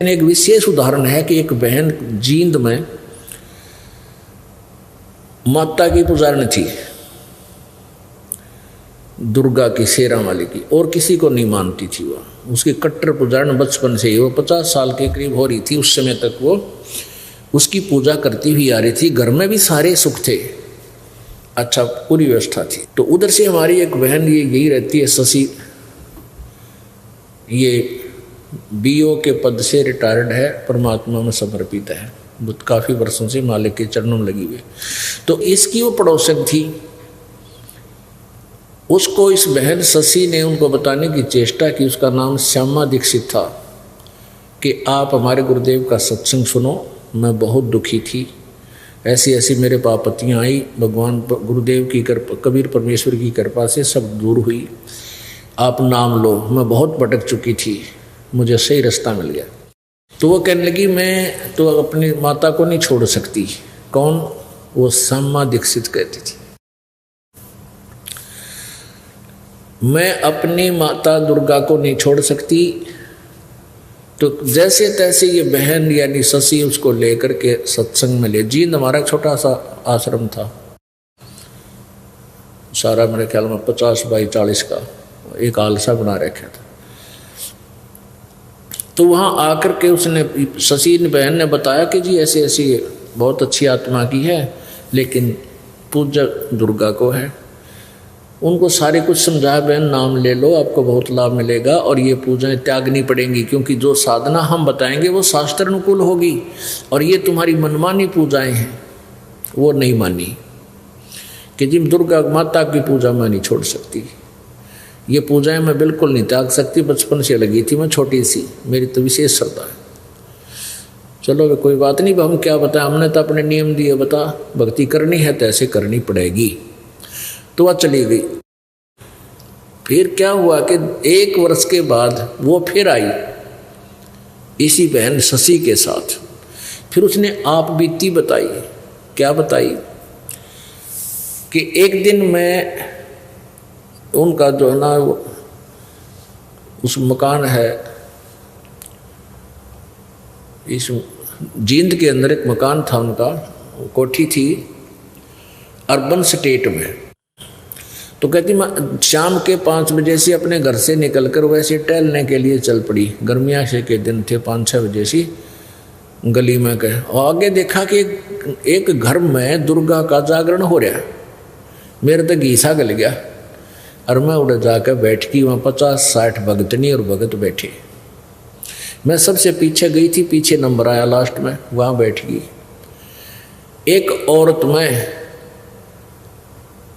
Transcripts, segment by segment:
एक विशेष उदाहरण है कि एक बहन जींद में माता की पुजारन थी, दुर्गा की, शेरा वाली की, और किसी को नहीं मानती थी। वह उसकी कट्टर पुजारन बचपन से ही, वो 50 साल के करीब हो रही थी उस समय तक वो उसकी पूजा करती हुई आ रही थी। घर में भी सारे सुख थे, अच्छा पूरी व्यवस्था थी। तो उधर से हमारी एक बहन ये यही रहती है, शशि, ये बीओ के पद से रिटायर्ड है, परमात्मा में समर्पित है, काफ़ी वर्षों से मालिक के चरणों में लगी हुई। तो इसकी वो पड़ोसन थी, उसको इस बहन शशि ने उनको बताने की चेष्टा की, उसका नाम श्यामा दीक्षित था, कि आप हमारे गुरुदेव का सत्संग सुनो। मैं बहुत दुखी थी, ऐसी ऐसी मेरे पास आपत्तियाँ आई, भगवान गुरुदेव की कृपा, कबीर परमेश्वर की कृपा से सब दूर हुई, आप नाम लो। मैं बहुत भटक चुकी थी, मुझे सही रास्ता मिल गया। तो वो कहने लगी, मैं तो अपनी माता को नहीं छोड़ सकती। कौन? वो श्यामा दीक्षित कहती थी, मैं अपनी माता दुर्गा को नहीं छोड़ सकती। तो जैसे तैसे ये बहन यानी शशि उसको लेकर के सत्संग में ले। जींद हमारा छोटा सा आश्रम था, सारा मेरे ख्याल में 50 बाई 40 का एक आलसा बना रखा था। तो वहाँ आकर के उसने, शशि बहन ने बताया कि जी ऐसे ऐसी बहुत अच्छी आत्मा की है, लेकिन पूजा दुर्गा को है। उनको सारे कुछ समझाया, बहन नाम ले लो, आपको बहुत लाभ मिलेगा, और ये पूजाएं त्यागनी पड़ेंगी, क्योंकि जो साधना हम बताएंगे वो शास्त्र अनुकूल होगी, और ये तुम्हारी मनमानी पूजाएं हैं। वो नहीं मानी कि जी दुर्गा माता की पूजा मैं नहीं छोड़ सकती, ये पूजाएं मैं बिल्कुल नहीं त्याग सकती, बचपन से लगी थी मैं छोटी सी, मेरी तो विशेष श्रद्धा है। चलो कोई बात नहीं, हम क्या बताएं, हमने तो अपने नियम दिए, बता भक्ति करनी है तो ऐसे करनी पड़ेगी। तो वह चली गई। फिर क्या हुआ कि 1 वर्ष के बाद वो फिर आई इसी बहन शशि के साथ। फिर उसने आप बीती बताई। क्या बताई कि एक दिन मैं उनका जो है ना, उस मकान है, इस जींद के अंदर एक मकान था उनका, कोठी थी अर्बन स्टेट में। तो कहती मैं शाम के 5 बजे से अपने घर से निकलकर वैसे टहलने के लिए चल पड़ी। गर्मियाँ से के दिन थे, 5-6 बजे से गली में गए, और आगे देखा कि एक घर में दुर्गा का जागरण हो रहा है। मेरे तो घीसा गल गया, और मैं उड़ जाकर बैठ गई। वहाँ 50-60 भगतनी और भगत बैठे। मैं सबसे पीछे गई थी, पीछे नंबर आया लास्ट में, वहाँ बैठ गई। एक औरत में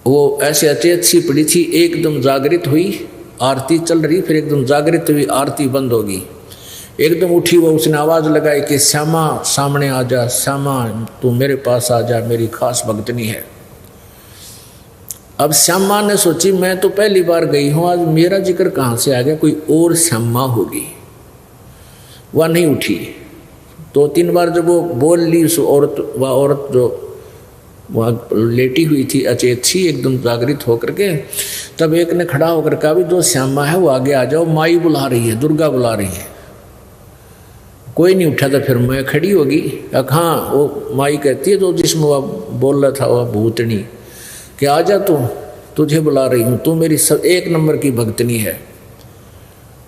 वो ऐसे अचेत सी पड़ी थी, एकदम जागृत हुई, आरती चल रही, फिर एकदम जागृत हुई, आरती बंद होगी, एकदम उठी वो, उसने आवाज़ लगाई कि श्यामा सामने आ जा, श्यामा तू मेरे पास आ जा, मेरी खास भगतनी है। अब श्यामा ने सोची मैं तो पहली बार गई हूँ, आज मेरा जिक्र कहाँ से आ गया, कोई और श्यामा होगी। वह नहीं उठी। 2-3 बार जब वो बोल ली उस औरत, वह औरत जो वहाँ लेटी हुई थी अचेत सी एकदम जागृत होकर के, तब एक ने खड़ा होकर कहा भी जो श्यामा है वो आगे आ जाओ, माई बुला रही है, दुर्गा बुला रही है। कोई नहीं उठा। था फिर मैं खड़ी होगी, हाँ वो माई कहती है जो जिसमें वह बोल रहा था वह भूतनी, कि आ जा तू, तुझे बुला रही हूँ, तू मेरी सब 1 नंबर की भगतनी है।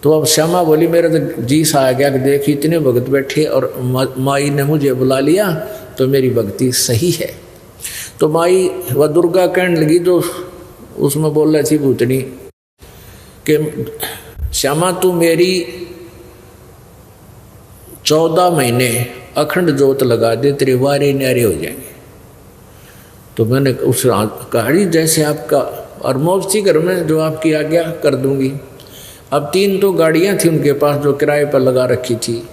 तो अब श्यामा बोली मेरा तो जी सा आ गया कि देख इतने भगत बैठे और माई ने मुझे बुला लिया, तो मेरी भक्ति सही है। तो माई वह दुर्गा कहने लगी जो उसमें बोल रही थी भूतनी, कि श्यामा तू मेरी 14 महीने अखंड जोत लगा दे, तेरे वारे न्यारे हो जाएंगे। तो मैंने उस कहा जैसे आपका, और मौज थी घर में, जो आपकी आज्ञा कर दूंगी। अब 3 तो गाड़ियां थी उनके पास जो किराए पर लगा रखी थी।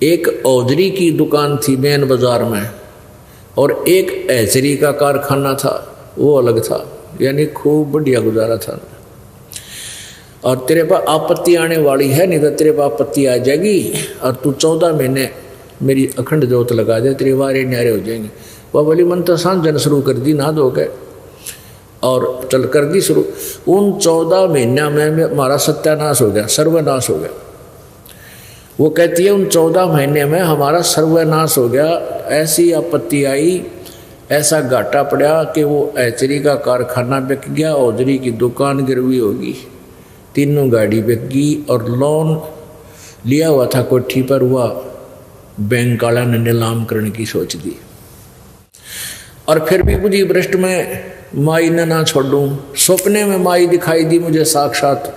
एक औजरी की दुकान थी मेन बाजार में, और एक ऐचरी का कारखाना था, वो अलग था, यानी खूब बढ़िया गुजारा था। और तेरे पास आपत्ति आने वाली है, नहीं तो तेरे पास आपत्ति आ जाएगी, और तू 14 महीने मेरी अखंड जोत लगा दे, तेरे वारे न्यारे हो जाएंगे। वह बोली मन तो सांझन शुरू कर दी, ना धो गए, और चल कर दी शुरू। उन 14 महीना में हमारा सत्यानाश हो गया, सर्वनाश हो गया। वो कहती है उन 14 महीने में हमारा सर्वनाश हो गया, ऐसी आपत्ति आई, ऐसा घाटा पड़ा कि वो ऐचरी का कारखाना बिक गया, औजरी की दुकान गिरवी होगी, तीनों गाड़ी बिक गई, और लोन लिया हुआ था कोठी पर, हुआ बैंक वाला ने नीलाम करने की सोच दी। और फिर भी बुद्धि भ्रष्ट में माई ने ना छोड़ूं, सपने में माई दिखाई दी मुझे साक्षात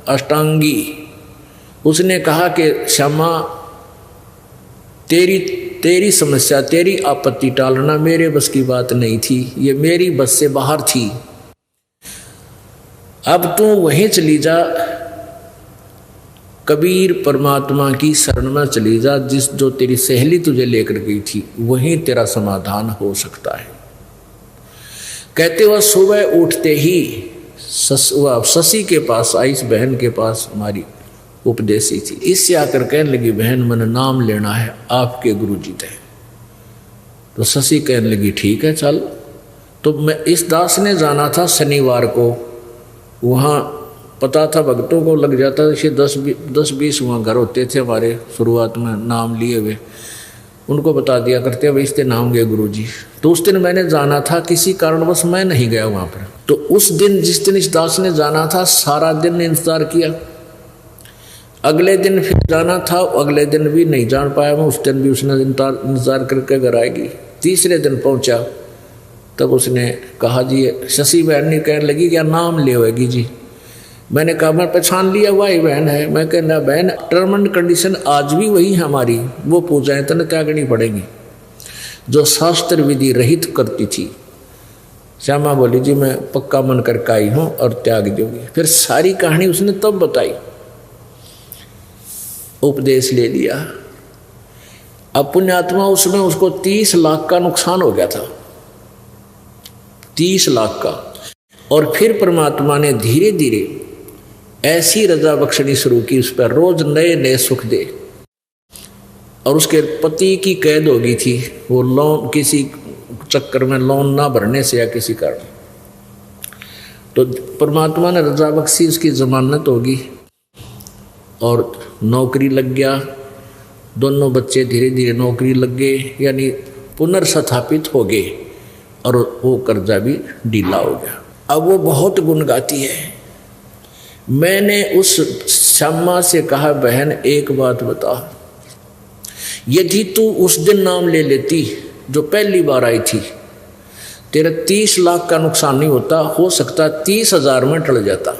अष्टांगी। उसने कहा कि श्यामा तेरी समस्या, तेरी आपत्ति टालना मेरे बस की बात नहीं थी, ये मेरी बस से बाहर थी। अब तू वहीं चली जा, कबीर परमात्मा की शरण में चली जा, जो तेरी सहेली तुझे लेकर गई थी, वहीं तेरा समाधान हो सकता है। कहते हुए सुबह उठते ही शशि के पास आई, इस बहन के पास हमारी उपदेशी थी। इससे आकर कहने लगी, बहन मैंने नाम लेना है, आपके गुरुजी थे। तो शशि कहने लगी ठीक है चल। तो मैं इस दास ने जाना था शनिवार को, वहाँ पता था भक्तों को लग जाता था, 10-20 वहाँ घर होते थे हमारे शुरुआत में नाम लिए हुए, उनको बता दिया करते भाई इसके नाम गए गुरुजी। तो उस दिन मैंने जाना था, किसी कारणवश मैं नहीं गया वहाँ पर। तो उस दिन जिस दिन इस दास ने जाना था, सारा दिन इंतजार किया। अगले दिन फिर जाना था, अगले दिन भी नहीं जान पाया मैं, उस दिन भी उसने इंतजार करके घर आएगी। तीसरे दिन पहुंचा, तब उसने कहा जी, शशि बहन ने कहने लगी क्या नाम ले होगी जी। मैंने कहा मैं पहचान लिया वही बहन है। मैं कहना बहन टर्म एंड कंडीशन आज भी वही है हमारी, वो पूजाएं तने त्यागनी पड़ेगी जो शास्त्र विधि रहित करती थी। श्यामा बोली जी मैं पक्का मन करके आई हूँ और त्याग दूंगी। फिर सारी कहानी उसने तब बताई, उपदेश ले लिया। अब पुण्यात्मा उसमें उसको 30 लाख का नुकसान हो गया था, 30 लाख का। और फिर परमात्मा ने धीरे धीरे ऐसी रजा बख्शनी शुरू की, उस पर रोज नए नए सुख दे। और उसके पति की कैद हो गई थी, वो लोन किसी चक्कर में लोन ना भरने से या किसी कारण, तो परमात्मा ने रजा बख्शी, उसकी जमानत होगी और नौकरी लग गया। दोनों बच्चे धीरे धीरे नौकरी लग गए, यानी पुनर्स्थापित हो गए, और वो कर्जा भी ढीला हो गया। अब वो बहुत गुण गाती है। मैंने उस श्यामा से कहा बहन एक बात बता, यदि तू उस दिन नाम ले लेती जो पहली बार आई थी, तेरा 30 लाख का नुकसान नहीं होता, हो सकता 30,000 में टल जाता।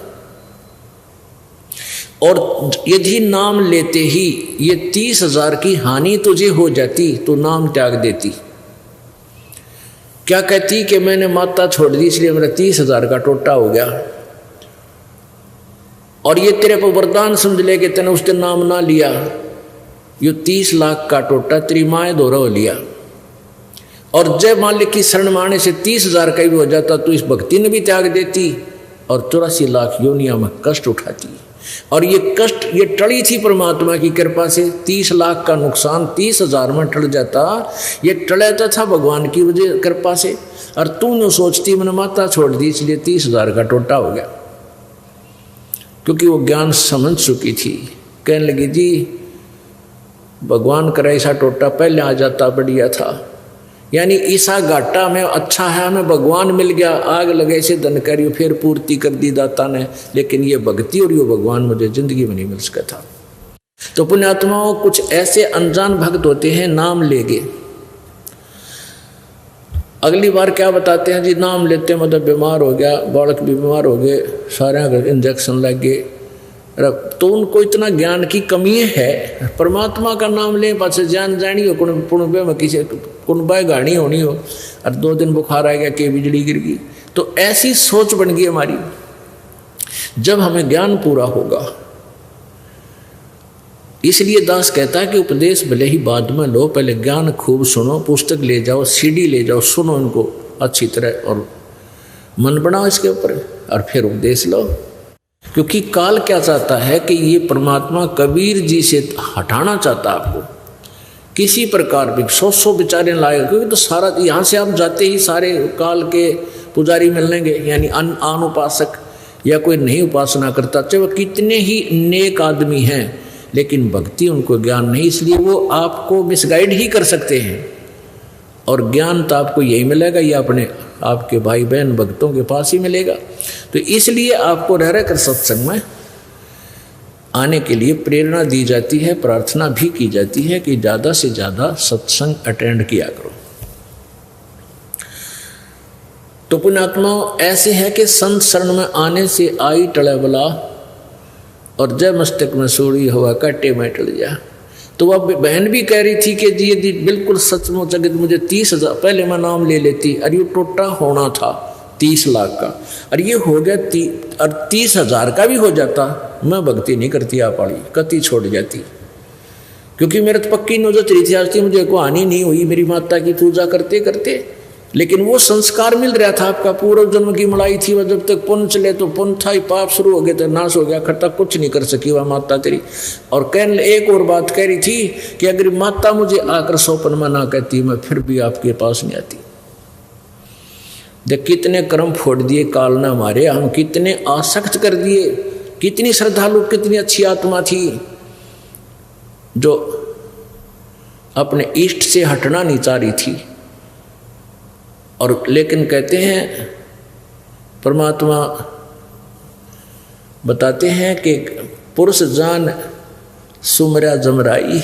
और यदि नाम लेते ही ये 30,000 की हानि तुझे हो जाती तो नाम त्याग देती। क्या कहती कि मैंने माता छोड़ दी इसलिए मेरा 30,000 का टोटा हो गया, और ये तेरे को वरदान समझ ले कि तेने उस दिन नाम ना लिया, ये 30 लाख का टोटा तेरी माए दोहरा हो लिया। और जय मालिक की शरण माने से 30,000 का भी हो जाता तो इस भक्ति ने भी त्याग देती और 84 लाख योनिया में कष्ट उठाती। और ये कष्ट ये टली थी परमात्मा की कृपा से। 30 लाख का नुकसान 30,000 में टल जाता, ये टलता था भगवान की वजह कृपा से। और तू न सोचती मैंने माता छोड़ दी इसलिए 30,000 का टोटा हो गया, क्योंकि वो ज्ञान समझ चुकी थी। कहने लगी जी भगवान करे ऐसा टोटा पहले आ जाता बढ़िया था, यानी ईसा घाटा में अच्छा है हमें भगवान मिल गया, आग लगे से धन करियो फिर पूर्ति कर दी दाता ने, लेकिन ये भक्ति और ये भगवान मुझे जिंदगी में नहीं मिल सका था। तो पुण्यात्माओं कुछ ऐसे अनजान भक्त होते हैं, नाम लेंगे, अगली बार क्या बताते हैं जी नाम लेते मतलब बीमार हो गया, बालक भी बीमार हो गए, सारे इंजेक्शन लग गए, तो उनको इतना ज्ञान की कमी है। परमात्मा का नाम ले पास जान जानी हो कुणबे में किसी कुणबाई गाड़ी होनी हो और 2 दिन बुखार आ गया कि बिजली गिर गई, तो ऐसी सोच बन गई हमारी। जब हमें ज्ञान पूरा होगा, इसलिए दास कहता है कि उपदेश भले ही बाद में लो, पहले ज्ञान खूब सुनो, पुस्तक ले जाओ, सीडी ले जाओ, सुनो इनको अच्छी तरह और मन बनाओ इसके ऊपर और फिर उपदेश लो। क्योंकि काल क्या चाहता है कि ये परमात्मा कबीर जी से हटाना चाहता आपको किसी प्रकार भी। 100 बेचारे लाएगा, क्योंकि तो सारा यहाँ से आप जाते ही सारे काल के पुजारी मिलेंगे, यानी अनुपासक, या कोई नहीं उपासना करता, चाहे वह कितने ही नेक आदमी हैं, लेकिन भक्ति उनको ज्ञान नहीं, इसलिए वो आपको मिसगाइड ही कर सकते हैं। और ज्ञान तो आपको यही मिलेगा या अपने आपके भाई बहन भक्तों के पास ही मिलेगा। तो इसलिए आपको रह रह कर सत्संग में आने के लिए प्रेरणा दी जाती है, प्रार्थना भी की जाती है कि ज़्यादा से ज़्यादा सत्संग अटेंड किया करो। तो पुण्यात्माओं, ऐसे है कि संत शरण में आने से आई टले बला, और जय मस्तक में सोड़ी हुआ काटे में टल जा। तो वह बहन भी कह रही थी कि जी यदि बिल्कुल सचमुच अगर मुझे 30,000 पहले मैं नाम ले लेती, अरे ये टोटा होना था 30 लाख का, और ये हो गया 30,000 का भी हो जाता, मैं भक्ति नहीं करती आप वाली, कति छोड़ जाती। क्योंकि मेरे तो पक्की नौजत रही थी, आज तक मुझे को हानि नहीं हुई मेरी माता की पूजा करते करते, लेकिन वो संस्कार मिल रहा था, आपका पूर्व जन्म की मलाई थी, वह जब तक पुण्य चले तो पुण्य था ही, पाप शुरू हो गए तो नाश हो गया, खट्टा कुछ नहीं कर सकी वह माता तेरी। और एक और बात कह रही थी कि अगर माता मुझे आकर सौपन में ना कहती, मैं फिर भी आपके पास नहीं आती। देख कितने कर्म फोड़ दिए काल ने हमारे, हम कितने आसक्त कर दिए, कितनी श्रद्धालु, कितनी अच्छी आत्मा थी जो अपने इष्ट से हटना नहीं चाह रही थी। और लेकिन कहते हैं परमात्मा बताते हैं कि पुरुष जान सुमरा जमराई,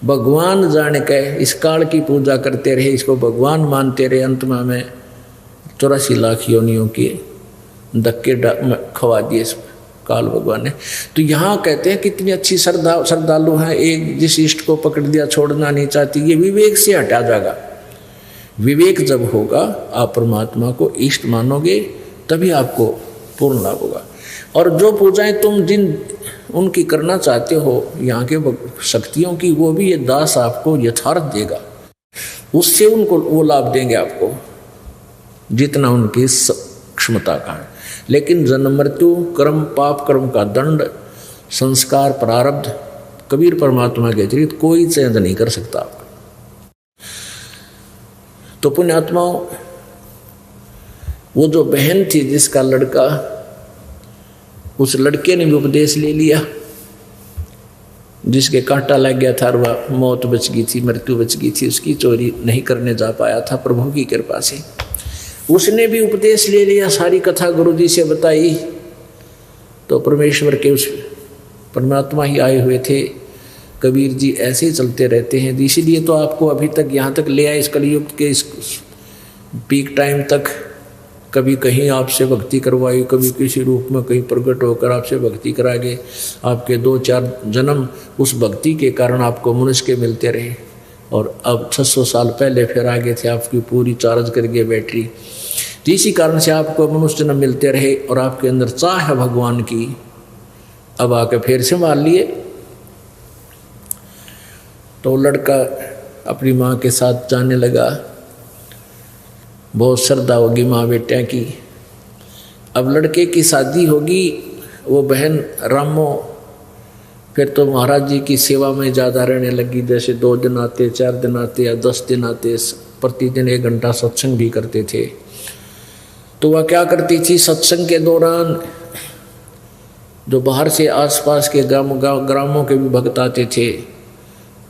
भगवान जान के इस काल की पूजा करते रहे, इसको भगवान मानते रहे, अंत में हमें 84 लाख योनियों के धक्के खवा दिए काल भगवान ने। तो यहाँ कहते हैं कितनी अच्छी श्रद्धालु हैं, एक जिस इष्ट को पकड़ दिया छोड़ना नहीं चाहती, ये विवेक से हटा जाएगा। विवेक जब होगा, आप परमात्मा को इष्ट मानोगे, तभी आपको पूर्ण लाभ होगा। और जो पूजाएं तुम जिन उनकी करना चाहते हो यहाँ के शक्तियों की, वो भी ये दास आपको यथार्थ देगा, उससे उनको वो लाभ देंगे आपको जितना उनकी क्षमता का है। लेकिन जन्म मृत्यु, कर्म, पाप कर्म का दंड, संस्कार, प्रारब्ध कबीर परमात्मा के अतिरिक्त कोई चेंज नहीं कर सकता आपको। तो पुण्यात्माओं, वो जो बहन थी जिसका लड़का, उस लड़के ने भी उपदेश ले लिया, जिसके कांटा लग गया था और वह मौत बच गई थी, मृत्यु बच गई थी, उसकी चोरी नहीं करने जा पाया था प्रभु की कृपा से, उसने भी उपदेश ले लिया, सारी कथा गुरु जी से बताई। तो परमेश्वर के उस परमात्मा ही आए हुए थे, कबीर जी ऐसे ही चलते रहते हैं। इसीलिए तो आपको अभी तक यहाँ तक ले आए, इस कलयुग के इस पीक टाइम तक। कभी कहीं आपसे भक्ति करवाई, कभी किसी रूप में कहीं प्रकट होकर आपसे भक्ति करा गए। आपके 2-4 जन्म उस भक्ति के कारण आपको मनुष्य के मिलते रहे, और अब 600 साल पहले फिर आगे थे आपकी पूरी चार्ज करके बैटरी। तो इसी कारण से आपको मनुष्य जन्म मिलते रहे, और आपके अंदर चाह है भगवान की, अब आके फिर से मान लिए। तो लड़का अपनी माँ के साथ जाने लगा, बहुत श्रद्धा होगी माँ बेटिया की। अब लड़के की शादी होगी, वो बहन रामो फिर तो महाराज जी की सेवा में ज़्यादा रहने लगी। जैसे 2 दिन आते, 4 दिन आते या 10 दिन आते, प्रतिदिन 1 घंटा सत्संग भी करते थे। तो वह क्या करती थी, सत्संग के दौरान जो बाहर से आसपास के ग्रामों के भी भक्त आते थे,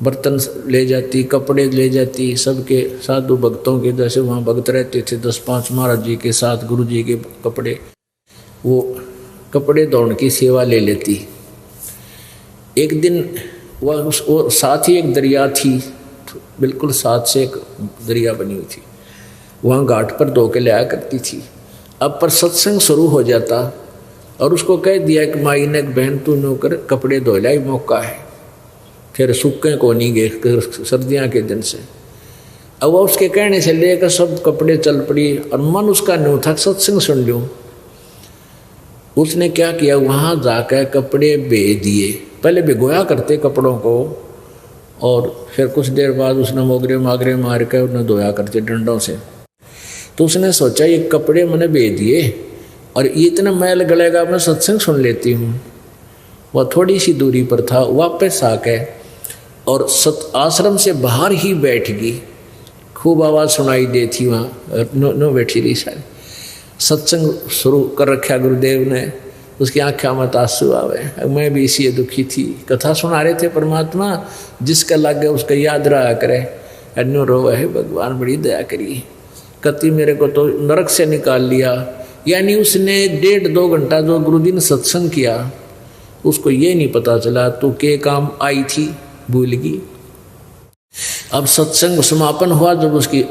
बर्तन ले जाती, कपड़े ले जाती, सबके साधु भक्तों के जैसे वहाँ भक्त रहते थे 10-5 महाराज जी के साथ, गुरु जी के कपड़े, वो कपड़े धोने की सेवा ले लेती। एक दिन वो साथ ही एक दरिया थी, बिल्कुल साथ से एक दरिया बनी हुई थी, वहाँ घाट पर धो के लाया करती थी। अब पर सत्संग शुरू हो जाता और उसको कह दिया कि माई ने बहन तू नौकर कपड़े धो लाई, मौका है, फिर सूखे को नहीं गए सर्दियाँ के दिन से। अब वह उसके कहने से लेकर सब कपड़े चल पड़ी, और मन उसका न्यू था सत्संग सुन लूँ। उसने क्या किया, वहाँ जाकर कपड़े भेज दिए, पहले भिगोया करते कपड़ों को, और फिर कुछ देर बाद उसने मोगरे मागरे मार कर उन्हें धोया करते डंडों से। तो उसने सोचा ये कपड़े मैंने भेज दिए और ये इतना मैल गलेगा, मैं सत्संग सुन लेती हूँ। वह थोड़ी सी दूरी पर था, वापस आके और आश्रम से बाहर ही बैठ गई। खूब आवाज़ सुनाई देती वहाँ, नो बैठी रही सारी। सत्संग शुरू कर रखा गुरुदेव ने, उसकी आँखों में आंसू आवे। मैं भी इसी दुखी थी। कथा सुना रहे थे परमात्मा जिसका लग गया उसका याद रहा करे, अन्य रो है भगवान बड़ी दया करी। कति मेरे को तो नरक से निकाल लिया। यानी उसने 1.5-2 घंटा जो गुरुजी ने सत्संग किया उसको ये नहीं पता चला तू के काम आई थी, भूल गई। अब सत्संग समापन हुआ, जब उसकी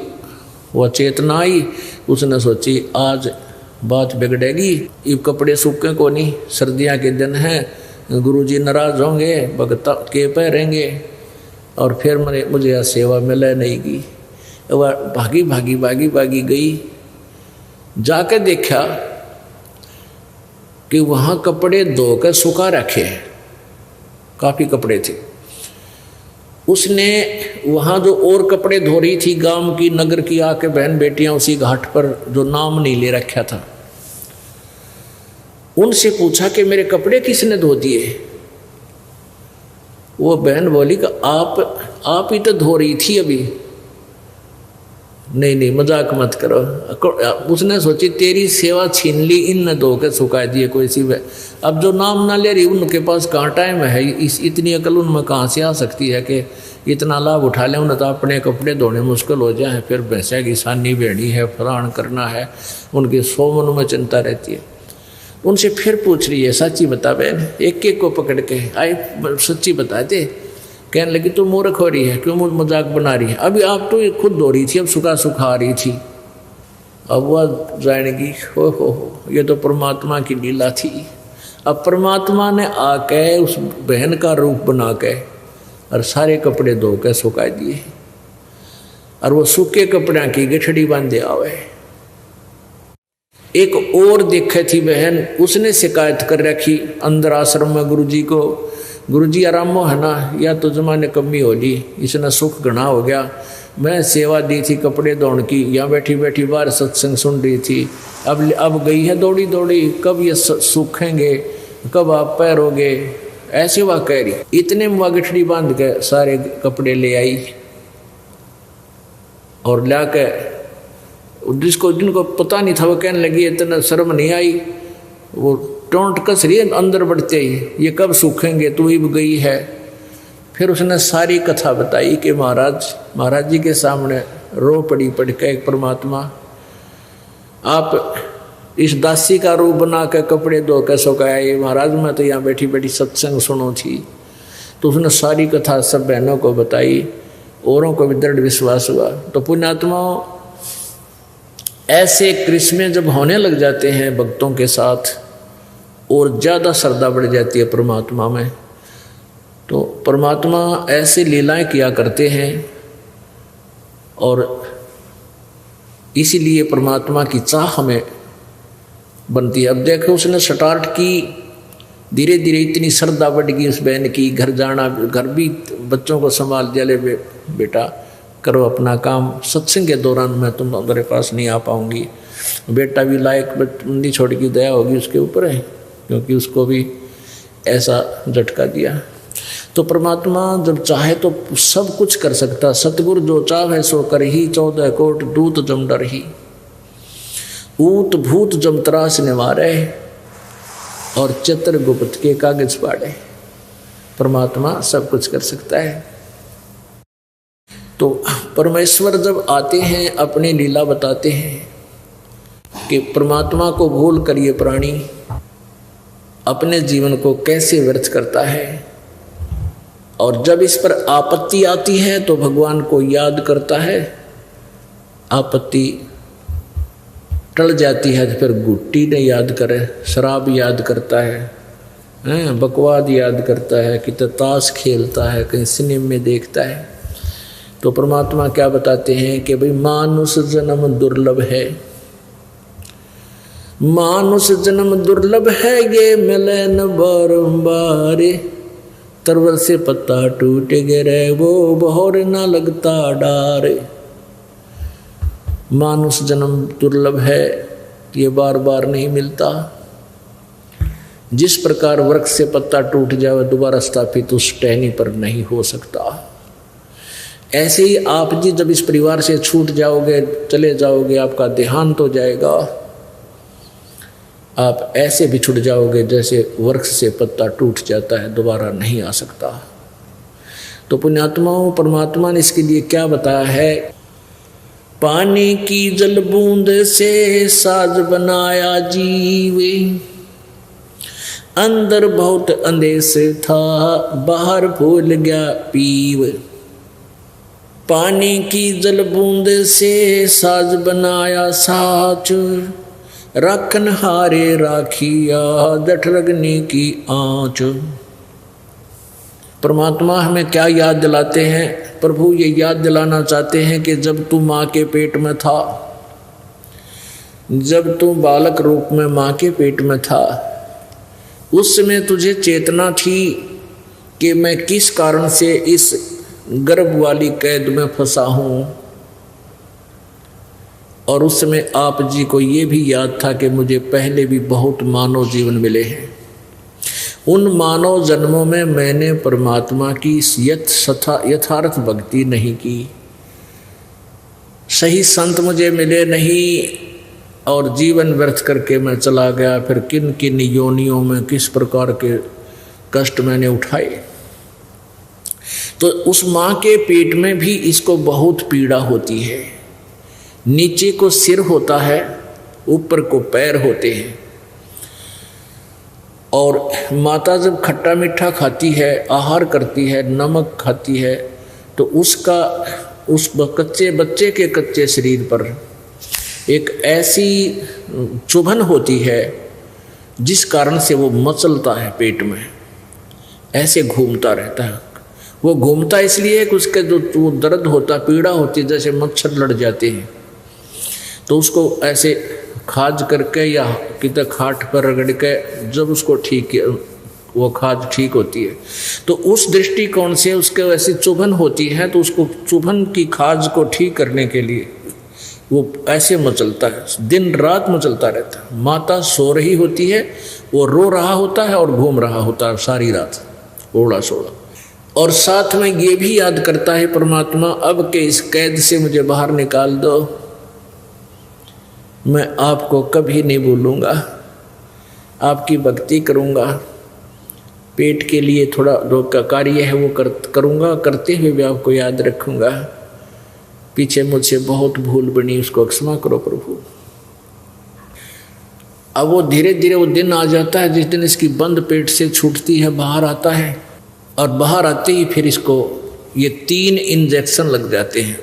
वह चेतना आई, उसने सोची आज बात बिगड़ेगी। ये कपड़े सूखे को नहीं, सर्दियाँ के दिन हैं, गुरुजी नाराज होंगे, भगत के पहरेंगे और फिर मुझे यह सेवा मिले नहीं की। वह भागी गई। जाके देखा कि वहाँ कपड़े धोकर सुखा रखे हैं, काफ़ी कपड़े थे। उसने वहाँ जो और कपड़े धो रही थी गांव की नगर की आके बहन बेटियां उसी घाट पर जो नाम नहीं ले रखा था, उनसे पूछा कि मेरे कपड़े किसने धो दिए। वो बहन बोली कि आप ही तो धो रही थी अभी। नहीं मजाक मत करो। उसने सोची तेरी सेवा छीन ली, इन न धो के सुखा दिए कोई सी। अब जो नाम ना ले रही उनके पास कहाँ टाइम है, इतनी अकल उनमें कहाँ से आ सकती है कि इतना लाभ उठा लें। उन्हें तो अपने कपड़े धोने मुश्किल हो जाए, फिर भैंसा की सानी बेड़ी है, फलान करना है, उनके 100 मन में चिंता रहती है। उनसे फिर पूछ रही है सच्ची बता बहन, एक को पकड़ के आए सच्ची बता दे। कहने लगी तू मूर्ख हो रही है, क्यों मजाक बना रही है, अभी आप तो खुद धो रही थी, अब सुखा रही थी। अब वह जानेगी हो ये तो परमात्मा की लीला थी। अब परमात्मा ने आके उस बहन का रूप बना के और सारे कपड़े धो के सुखा दिए, और वो सूखे कपड़े की गठड़ी बांधे आवे। एक और देखे थी बहन, उसने शिकायत कर रखी अंदर आश्रम में गुरुजी को, गुरुजी आरामो है ना, या तो जमाने कमी हो ली, इसने सुख घना हो गया। मैं सेवा दी थी कपड़े धोने की, यहाँ बैठी बैठी बाहर सत्संग सुन रही थी, अब गई है दौड़ी दौड़ी, कब ये सूखेंगे, कब आप पैरोगे, ऐसे वह कह रही। इतने में वह गठड़ी बांध के सारे कपड़े ले आई और ला के जिनको पता नहीं था वो कहने लगी इतना शर्म नहीं आई, वो टोंट कस रही है अंदर बढ़ते ही, ये कब सूखेंगे, तू ही गई है। फिर उसने सारी कथा बताई कि महाराज जी के सामने रो पड़ के परमात्मा आप इस दासी का रूप बना के कपड़े धो के सुखाए, महाराज मैं तो यहाँ बैठी बैठी सत्संग सुनो थी। तो उसने सारी कथा सब बहनों को बताई, औरों को भी दृढ़ विश्वास हुआ। तो पुण्यात्मा ऐसे क्रिस्में जब होने लग जाते हैं भक्तों के साथ और ज़्यादा श्रद्धा बढ़ जाती है परमात्मा में, तो परमात्मा ऐसी लीलाएं किया करते हैं और इसीलिए परमात्मा की चाह हमें बनती है। अब देखो उसने स्टार्ट की, धीरे धीरे इतनी श्रद्धा बढ़ गई उस बहन की, घर जाना, घर भी बच्चों को संभाल दिया, ले बेटा करो अपना काम, सत्संग के दौरान मैं तुम्हारे पास नहीं आ पाऊंगी। बेटा भी लायक बंदी छोड़ की दया होगी उसके ऊपर है, क्योंकि उसको भी ऐसा झटका दिया। तो परमात्मा जब चाहे तो सब कुछ कर सकता। सतगुरु जो चाहे सो कर ही, 14 कोट दूत जम डर ही, ऊत भूत जम त्रास निवारे और चित्रगुप्त के कागज पाड़े। परमात्मा सब कुछ कर सकता है। तो परमेश्वर जब आते हैं अपनी लीला बताते हैं कि परमात्मा को भूल कर ये प्राणी अपने जीवन को कैसे व्यर्थ करता है, और जब इस पर आपत्ति आती है तो भगवान को याद करता है, आपत्ति टल जाती है तो फिर गुट्टी ने याद करे, शराब याद करता है, बकवाद याद करता है, कि ताश खेलता है, कहीं सिनेमा में देखता है। तो परमात्मा क्या बताते हैं कि भाई मानुष जन्म दुर्लभ है, मानुष जन्म दुर्लभ है, ये मिले न बारंबार, तरवर से पत्ता टूट गिरे वो बहोर न लगता डार। मानुष जन्म दुर्लभ है, ये बार बार नहीं मिलता। जिस प्रकार वृक्ष से पत्ता टूट जाए दोबारा स्थापित उस टहनी पर नहीं हो सकता, ऐसे ही आप जी जब इस परिवार से छूट जाओगे, चले जाओगे, आपका देहांत हो जाएगा, आप ऐसे बिछुड़ जाओगे जैसे वृक्ष से पत्ता टूट जाता है, दोबारा नहीं आ सकता। तो पुण्यात्माओं, परमात्मा ने इसके लिए क्या बताया है? पानी की जल बूंद से साज बनाया जीवे, अंदर बहुत अंदेश था, बाहर भूल गया पीव। पानी की जल बूंद से साज बनाया साच, राखन हारे राखिया जठ रगनी की आँच। परमात्मा हमें क्या याद दिलाते हैं? प्रभु ये याद दिलाना चाहते हैं कि जब तू माँ के पेट में था, जब तू बालक रूप में माँ के पेट में था, उस समय तुझे चेतना थी कि मैं किस कारण से इस गर्भ वाली कैद में फंसा हूँ। और उस समय आप जी को ये भी याद था कि मुझे पहले भी बहुत मानव जीवन मिले हैं। उन मानव जन्मों में मैंने परमात्मा की यथार्थ भक्ति नहीं की, सही संत मुझे मिले नहीं, और जीवन व्यर्थ करके मैं चला गया। फिर किन किन योनियों में किस प्रकार के कष्ट मैंने उठाए। तो उस माँ के पेट में भी इसको बहुत पीड़ा होती है। नीचे को सिर होता है, ऊपर को पैर होते हैं। और माता जब खट्टा मीठा खाती है, आहार करती है, नमक खाती है, तो उसका उस कच्चे बच्चे के कच्चे शरीर पर एक ऐसी चुभन होती है जिस कारण से वो मचलता है, पेट में ऐसे घूमता रहता है। वो घूमता इसलिए कि उसके जो दर्द होता, पीड़ा होती, जैसे मच्छर लड़ जाते हैं, तो उसको ऐसे खाज करके या कितने खाट पर रगड़ के जब उसको ठीक, वो खाज ठीक होती है, तो उस दृष्टिकोण से उसके वैसी चुभन होती है, तो उसको चुभन की खाज को ठीक करने के लिए वो ऐसे मचलता है, दिन रात मचलता रहता है। माता सो रही होती है, वो रो रहा होता है और घूम रहा होता है सारी रात, ओड़ा सोड़ा। और साथ में ये भी याद करता है परमात्मा, अब के इस कैद से मुझे बाहर निकाल दो, मैं आपको कभी नहीं भूलूंगा, आपकी भक्ति करूंगा, पेट के लिए थोड़ा जो कार्य है वो करूंगा, करते हुए भी आपको याद रखूंगा। पीछे मुझसे बहुत भूल बनी, उसको क्षमा करो प्रभु। अब वो धीरे धीरे वो दिन आ जाता है जिस दिन इसकी बंद पेट से छूटती है, बाहर आता है, और बाहर आते ही फिर इसको ये 3 इंजेक्शन लग जाते हैं।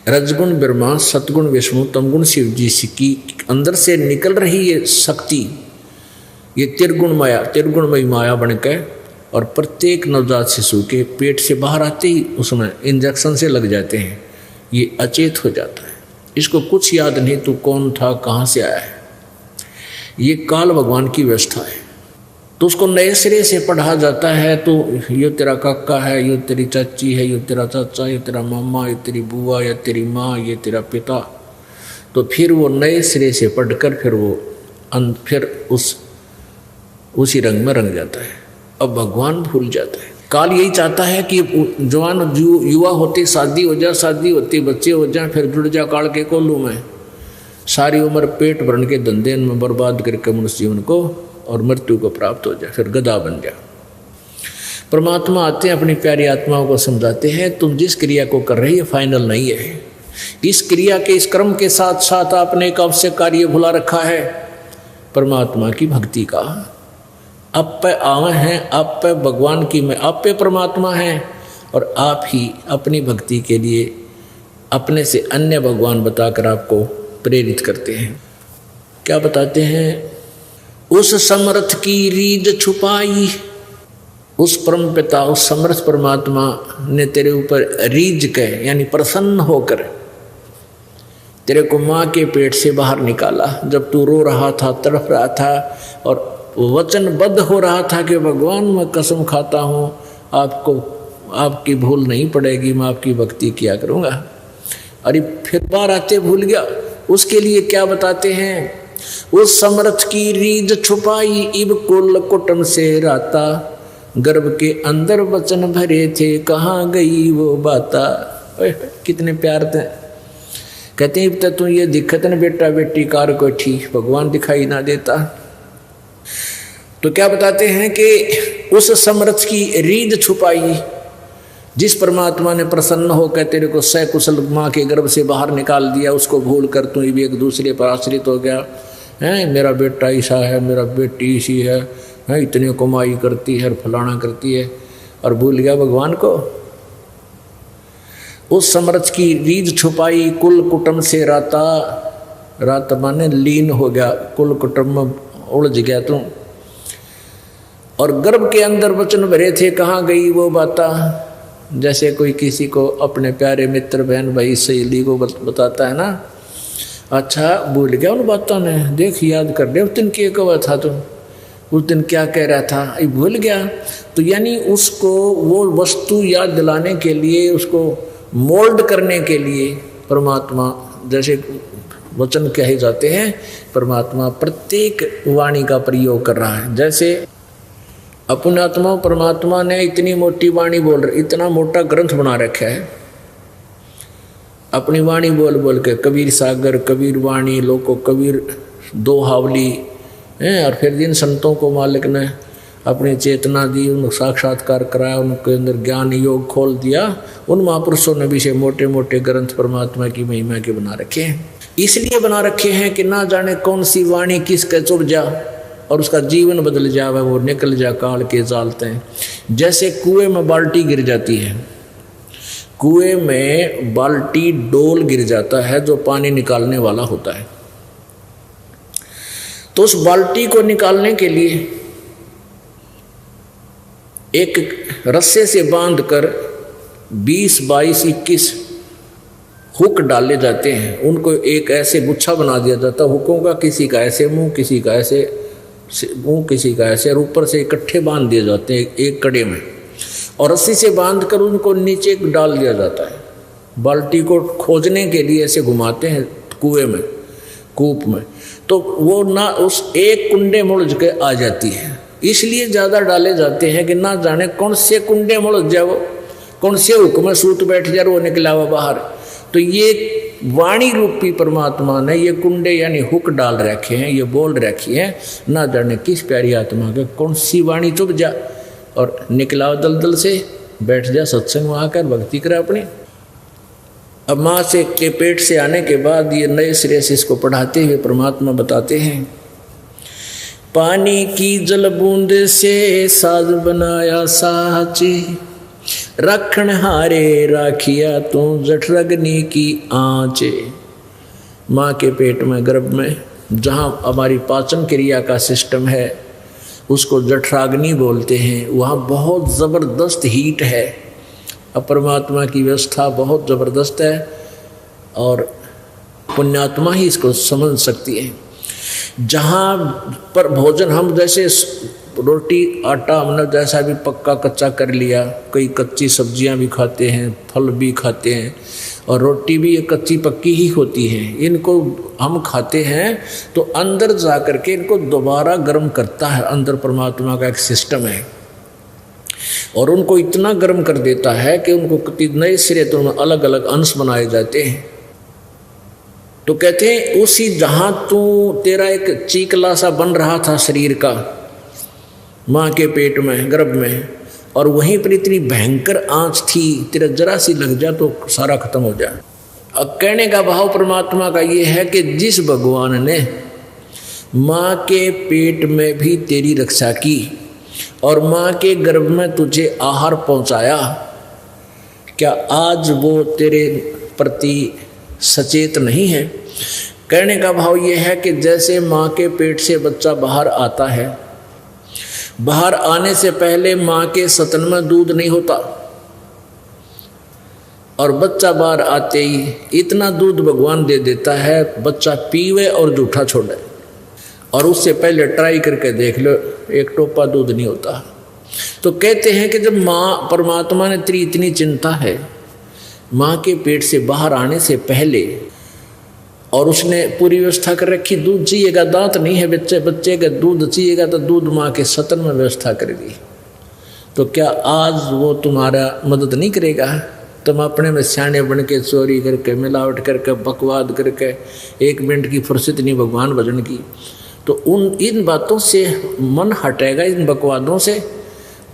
रजगुण ब्रह्मा, सतगुण विष्णु, तमगुण शिव जी की अंदर से निकल रही ये शक्ति, ये त्रिगुणमयी माया बनकर, और प्रत्येक नवजात शिशु के पेट से बाहर आते ही उसमें इंजेक्शन से लग जाते हैं, ये अचेत हो जाता है। इसको कुछ याद नहीं तू कौन था, कहाँ से आया है। ये काल भगवान की व्यवस्था है। तो उसको नए सिरे से पढ़ा जाता है, तो ये तेरा काका है, ये तेरी चाची है, ये तेरा चाचा, ये तेरा मामा, ये तेरी बुआ, ये तेरी माँ, ये तेरा पिता। तो फिर वो नए सिरे से पढ़कर फिर उसी रंग में रंग जाता है। अब भगवान भूल जाता है। काल यही चाहता है कि जवान युवा होते शादी हो जाए, शादी होती बच्चे हो जाए, फिर जुड़ जा काल के कोलू में, सारी उम्र पेट भरने के धंधे में बर्बाद करके मनुष्य जीवन को और मृत्यु को प्राप्त हो जाए, फिर गधा बन जाए। परमात्मा आते हैं, अपनी प्यारी आत्माओं को समझाते हैं, तुम जिस क्रिया को कर रही है फाइनल नहीं है। इस क्रिया के, इस कर्म के साथ साथ आपने एक आवश्यक कार्य भुला रखा है, परमात्मा की भक्ति का। आप पे आवे हैं, आप पे भगवान की में, आप पे परमात्मा हैं, और आप ही अपनी भक्ति के लिए अपने से अन्य भगवान बताकर आपको प्रेरित करते हैं। क्या बताते हैं? उस समर्थ की रीझ छुपाई, उस परम पिता, उस समर्थ परमात्मा ने तेरे ऊपर रीझ के यानी प्रसन्न होकर तेरे को माँ के पेट से बाहर निकाला, जब तू रो रहा था, तड़प रहा था और वचनबद्ध हो रहा था कि भगवान मैं कसम खाता हूँ आपको, आपकी भूल नहीं पड़ेगी, मैं आपकी भक्ति किया करूँगा। अरे फिर बार आते भूल गया। उसके लिए क्या बताते हैं? उस समर्थ की रीझ छुपाई, इब कुल कुटुम से राता, गर्भ के अंदर वचन भरे थे, कहाँ गई वो बाता। कितने प्यार थे। कहते हैं तब तू ये दिक्कत न बेटा बेटी कार को ठीक भगवान दिखाई ना देता। तो क्या बताते हैं कि उस समरथ की रीढ़ छुपाई जिस परमात्मा ने प्रसन्न होकर तेरे को सकुशल माँ के गर्भ से बाहर निकाल दिया, उसको भूल कर तू भी एक दूसरे पर आश्रित हो गया है। मेरा बेटा ऐसा है, मेरा बेटी ऐसी है, इतनी कमाई करती है, फलाना करती है, और भूल गया भगवान को। उस समरथ की रीढ़ छुपाई कुल कुटुंब से राता, रात माने लीन हो गया, कुल कुटुंब में उलझ गया तू। और गर्भ के अंदर वचन भरे थे, कहाँ गई वो बाता। जैसे कोई किसी को अपने प्यारे मित्र बहन भाई सहेली को बताता है ना, अच्छा भूल गया उन बातों ने, देख याद कर ले उस दिन क्या कहा था, तुम उस दिन क्या कह रहा था, ये भूल गया। तो यानी उसको वो वस्तु याद दिलाने के लिए, उसको मोल्ड करने के लिए परमात्मा, जैसे वचन कहे जाते हैं, परमात्मा प्रत्येक वाणी का प्रयोग कर रहा है। जैसे अपने आत्मा परमात्मा ने इतनी मोटी वाणी बोल रही, इतना मोटा ग्रंथ बना रखा है, अपनी वाणी बोल बोल के, कबीर सागर, कबीर वाणी, लोको कबीर दो हावली हैं। और फिर जिन संतों को मालिक ने अपनी चेतना दी, उन साक्षात्कार कराया, उनके अंदर ज्ञान योग खोल दिया, उन महापुरुषों ने भी से मोटे मोटे ग्रंथ परमात्मा की महिमा के बना रखे हैं। इसलिए बना रखे हैं कि ना जाने कौन सी वाणी किसके चुभ जा और उसका जीवन बदल जावे, वो निकल जा काल के जालते हैं। जैसे कुएं में बाल्टी गिर जाती है, कुएं में बाल्टी डोल गिर जाता है जो पानी निकालने वाला होता है, तो उस बाल्टी को निकालने के लिए एक रस्से से बांधकर 20, 22, 21 हुक डाले जाते हैं। उनको एक ऐसे गुच्छा बना दिया जाता है हुकों का, किसी का ऐसे मुंह, किसी का ऐसे मुंह, किसी का ऐसे, और ऊपर से इकट्ठे बांध दिए जाते हैं एक कड़े में, और रस्सी से बांधकर उनको नीचे डाल दिया जाता है। बाल्टी को खोजने के लिए ऐसे घुमाते हैं कुएं में, कूप में, तो वो ना उस एक कुंडे में उलझ के आ जाती है। इसलिए ज़्यादा डाले जाते हैं कि ना जाने कौन से कुंडे में उलझ जाए, वो कौन से हुक में सूत बैठ जाए, वो निकला हुआ बाहर। तो ये वाणी रूपी परमात्मा ने ये कुंडे यानी हुक डाल रखे हैं, ये बोल रखी है, ना जाने किस प्यारी आत्मा के कौन सी वाणी चुभ जा और निकला दलदल से बैठ जा, सत्संग में आकर भक्ति करे अपनी। अब माँ से के पेट से आने के बाद ये नए सिरे से इसको पढ़ाते हुए परमात्मा बताते हैं, पानी की जल बूंद से साज बनाया साचे, रखण हारे राखिया तू जठरग्नि की आँचे। माँ के पेट में, गर्भ में, जहाँ हमारी पाचन क्रिया का सिस्टम है उसको जठराग्नि बोलते हैं, वहाँ बहुत ज़बरदस्त हीट है। अब परमात्मा की व्यवस्था बहुत ज़बरदस्त है और पुण्यात्मा ही इसको समझ सकती है। जहाँ पर भोजन हम जैसे रोटी आटा हमने जैसा भी पक्का कच्चा कर लिया, कई कच्ची सब्जियां भी खाते हैं, फल भी खाते हैं, और रोटी भी कच्ची पक्की ही होती है। इनको हम खाते हैं तो अंदर जा कर के इनको दोबारा गर्म करता है, अंदर परमात्मा का एक सिस्टम है, और उनको इतना गर्म कर देता है कि उनको नए सिरे तो अलग अलग अंश बनाए जाते हैं। तो कहते हैं उसी जहाँ तू तेरा एक चीकला सा बन रहा था शरीर का माँ के पेट में, गर्भ में, और वहीं पर इतनी भयंकर आँच थी, तेरा जरा सी लग जा तो सारा खत्म हो जाए। अब कहने का भाव परमात्मा का ये है कि जिस भगवान ने माँ के पेट में भी तेरी रक्षा की और माँ के गर्भ में तुझे आहार पहुँचाया, क्या आज वो तेरे प्रति सचेत नहीं है? कहने का भाव ये है कि जैसे माँ के पेट से बच्चा बाहर आता है, बाहर आने से पहले माँ के स्तन में दूध नहीं होता, और बच्चा बाहर आते ही इतना दूध भगवान दे देता है बच्चा पीवे और जूठा छोड़े, और उससे पहले ट्राई करके देख लो एक टोपा दूध नहीं होता। तो कहते हैं कि जब माँ परमात्मा ने तेरी इतनी चिंता है माँ के पेट से बाहर आने से पहले, और उसने पूरी व्यवस्था कर रखी, दूध चाहिएगा, दांत नहीं है बच्चे का दूध चाहिएगा तो दूध माँ के स्तन में व्यवस्था कर दी, तो क्या आज वो तुम्हारा मदद नहीं करेगा? तुम अपने में सियाने बन के चोरी करके मिलावट करके बकवाद करके 1 मिनट की फुर्सत नहीं भगवान भजन की। तो इन बातों से मन हटेगा, इन बकवादों से,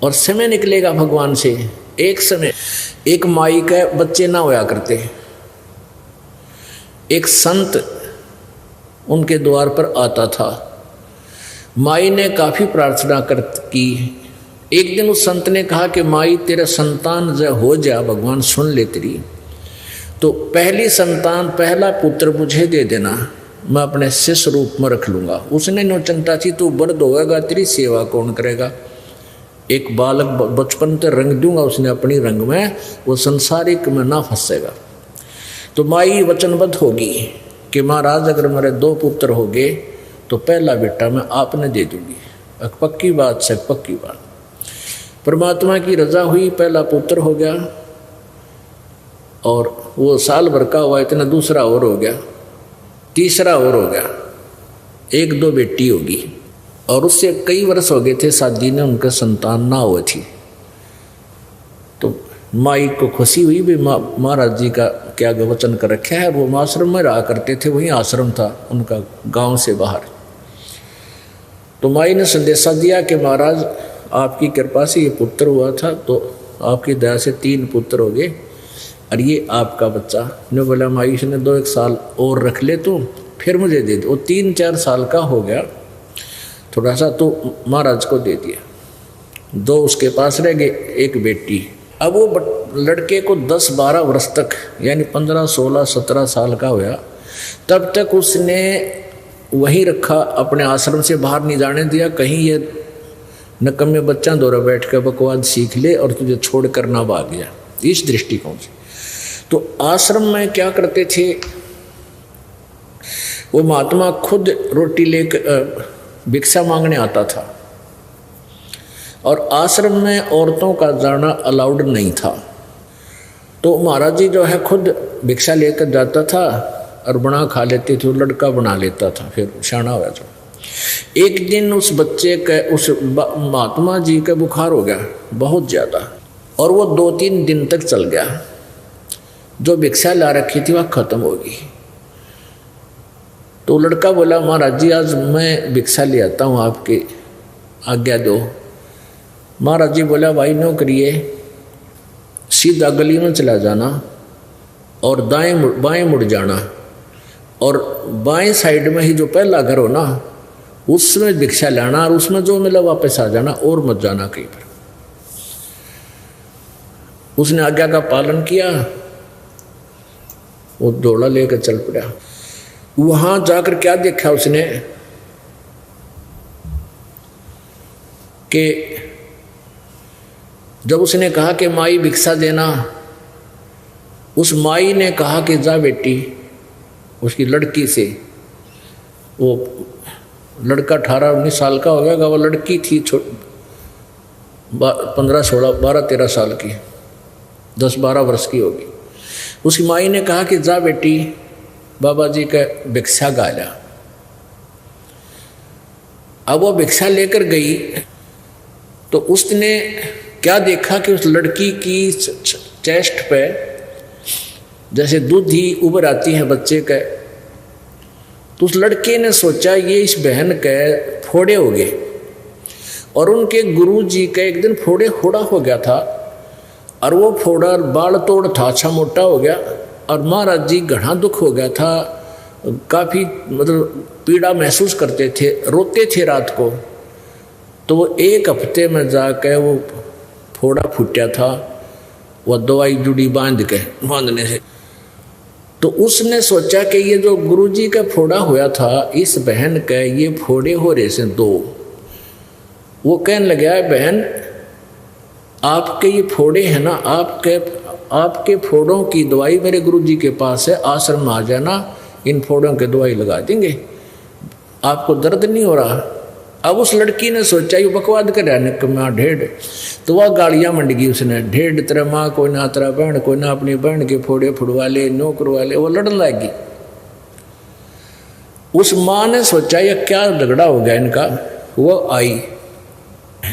और समय निकलेगा भगवान से। एक समय एक माई के बच्चे ना होया करते, एक संत उनके द्वार पर आता था। माई ने काफ़ी प्रार्थना की। एक दिन उस संत ने कहा कि माई तेरा संतान हो जा, भगवान सुन ले तेरी, तो पहली संतान पहला पुत्र मुझे दे देना, मैं अपने शिष्य रूप में रख लूँगा। उसने नो चिंता थी, तू बर्द होगा तेरी सेवा कौन करेगा, एक बालक बचपन से रंग दूंगा उसने अपनी रंग में, वो संसारिक में ना फंसेगा। तो माई वचनबद्ध होगी कि महाराज अगर मेरे 2 पुत्र हो गए तो पहला बेटा मैं आपने दे दूंगी। पक्की बात से पक्की बात। परमात्मा की रजा हुई, पहला पुत्र हो गया और वो साल भर का हुआ, इतना दूसरा और हो गया, तीसरा और हो गया, 1-2 बेटी होगी। और उससे कई वर्ष हो गए थे शादी ने, उनका संतान ना हुई थी। तो माई को खुशी हुई भी महाराज जी का क्या वचन कर रखा है। वो आश्रम में रहा करते थे, वहीं आश्रम था उनका गांव से बाहर। तो माई ने संदेशा दिया कि महाराज आपकी कृपा से ये पुत्र हुआ था, तो आपकी दया से 3 पुत्र हो गए और ये आपका बच्चा। ने बोला माई ने 2-1 साल और रख ले तो फिर मुझे दे दो। वो 3-4 साल का हो गया, थोड़ा सा तो महाराज को दे दिया। 2 उसके पास रह गए, 1 बेटी। अब वो लड़के को 10-12 वर्ष तक, यानी 15, 16, 17 साल का हुआ, तब तक उसने वहीं रखा, अपने आश्रम से बाहर नहीं जाने दिया। कहीं ये नकम्मे बच्चा दौरा बैठ कर बकवाद सीख ले और तुझे छोड़ कर ना भाग गया, इस दृष्टिकोण से। तो आश्रम में क्या करते थे, वो महात्मा खुद रोटी लेकर भिक्षा मांगने आता था और आश्रम में औरतों का जाना अलाउड नहीं था। तो महाराज जी जो है खुद भिक्षा लेकर जाता था और बना खा लेते थे, वो लड़का बना लेता था, फिर शाना हुआ। तो एक दिन उस बच्चे के, उस महात्मा जी का बुखार हो गया बहुत ज़्यादा, और वो 2-3 दिन तक चल गया। जो भिक्षा ला रखी थी वह खत्म होगी। तो लड़का बोला महाराज जी आज मैं भिक्षा ले आता हूँ, आपकी आज्ञा दो। महाराज जी बोला भाई नो करिए, सीधा गली में चला जाना और बाएं मुड़ जाना, और बाएं साइड में ही जो पहला घर हो ना उसमें भिक्षा लाना, और उसमें जो मिला वापस आ जाना, और मत जाना कहीं पर। उसने आज्ञा का पालन किया, वो दौड़ा लेकर चल पड़ा। वहां जाकर क्या देखा उसने कि जब उसने कहा कि माई भिक्षा देना, उस माई ने कहा कि जा बेटी, उसकी लड़की से, वो लड़का 18-19 साल का हो गया, वो लड़की थी 15-16, 12-13 साल की, 10-12 वर्ष की होगी। उसकी माई ने कहा कि जा बेटी बाबा जी का भिक्षा गाला। अब वो भिक्षा लेकर गई तो उसने क्या देखा कि उस लड़की की चेस्ट पे जैसे दूध ही उभर आती है बच्चे का। तो उस लड़के ने सोचा ये इस बहन के फोड़े हो गए, और उनके गुरुजी का एक दिन फोड़ा हो गया था, और वो फोड़ा बाल तोड़ था, अच्छा मोटा हो गया, और महाराज जी घना दुख हो गया था, काफ़ी मतलब पीड़ा महसूस करते थे, रोते थे रात को। तो वो 1 हफ्ते में जाकर वो फोड़ा फूटा था, वह दवाई जुड़ी बांधने से। तो उसने सोचा कि ये जो गुरुजी का फोड़ा हुआ था, इस बहन का ये फोड़े हो रहे से 2। वो कहने लगा बहन आपके ये फोड़े हैं ना, आपके फोड़ों की दवाई मेरे गुरुजी के पास है, आश्रम में आ जाना, इन फोड़ों की दवाई लगा देंगे, आपको दर्द नहीं हो रहा। अब उस लड़की ने सोचा ये बकवाद कर रहा है ढेढ़, तो वह गालियाँ मंड गई उसने, ढेढ़ तेरा माँ कोई ना तेरा बहन कोई ना, अपनी बहन के फोड़े फुड़वा ले, नो करवा ले, वो लड़ने लगी। उस माँ ने सोचा ये क्या झगड़ा हो गया इनका। वो आई,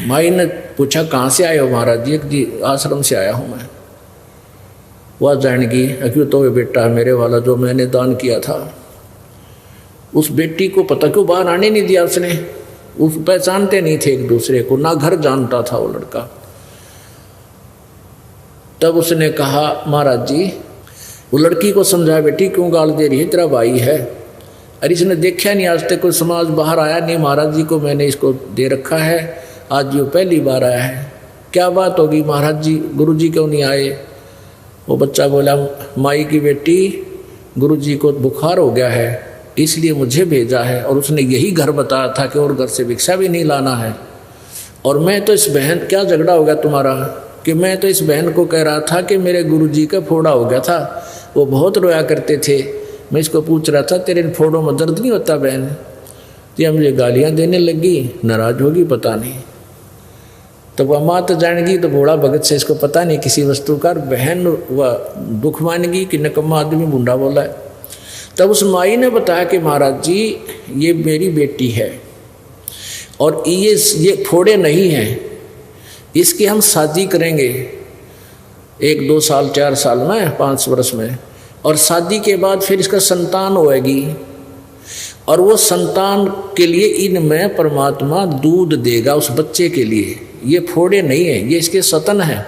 माई ने पूछा कहाँ से आए हो महाराज जी? जी आश्रम से आया हूँ मैं। वह जानेगी क्यों तो ये बेटा है मेरे वाला जो मैंने दान किया था। उस बेटी को पता क्यों बाहर आने नहीं दिया उसने, उस पहचानते नहीं थे एक दूसरे को, ना घर जानता था वो लड़का। तब उसने कहा महाराज जी, वो लड़की को समझाया बेटी क्यों गाल दे रही है, तेरा भाई है। अरे इसने देखा नहीं आज तक कोई समाज, बाहर आया नहीं, महाराज जी को मैंने इसको दे रखा है, आज ये पहली बार आया है। क्या बात होगी महाराज जी, गुरु जी क्यों नहीं आए? वो बच्चा बोला माई की बेटी, गुरु जी को बुखार हो गया है इसलिए मुझे भेजा है, और उसने यही घर बताया था कि और घर से भिक्षा भी नहीं लाना है। और मैं तो इस बहन, क्या झगड़ा हो गया तुम्हारा, कि मैं तो इस बहन को कह रहा था कि मेरे गुरुजी का फोड़ा हो गया था, वो बहुत रोया करते थे, मैं इसको पूछ रहा था तेरे इन फोड़ों में दर्द नहीं होता बहन? ये मुझे गालियाँ देने लगी, नाराज होगी पता नहीं। तो वह माँ तो जानेगी, तो भोला भगत से इसको पता नहीं किसी वस्तु का, बहन वह दुख मानेगी कि नकम्मा आदमी बूढ़ा बोला है। तब उस माई ने बताया कि महाराज जी ये मेरी बेटी है और ये फोड़े नहीं हैं, इसकी हम शादी करेंगे 1, 2 साल, 4 साल में, 5 वर्ष में, और शादी के बाद फिर इसका संतान होएगी, और वो संतान के लिए इनमें परमात्मा दूध देगा उस बच्चे के लिए। ये फोड़े नहीं है, ये इसके सतन है,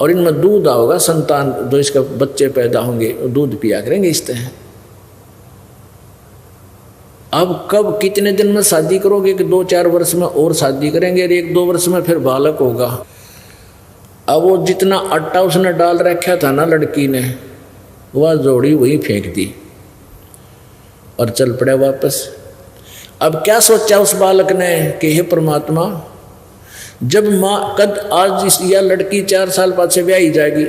और इनमें दूध आओगा, संतान जो इसका बच्चे पैदा होंगे दूध पिया करेंगे इस तरह। अब कब कितने दिन में शादी करोगे कि 2-4 वर्ष में और शादी करेंगे, और 1-2 वर्ष में फिर बालक होगा। अब वो जितना आटा उसने डाल रखा था ना लड़की ने, वह जोड़ी वही फेंक दी और चल पड़े वापस। अब क्या सोचा उस बालक ने कि हे परमात्मा, जब माँ कद आज यह लड़की 4 साल बाद से ब्याही जाएगी,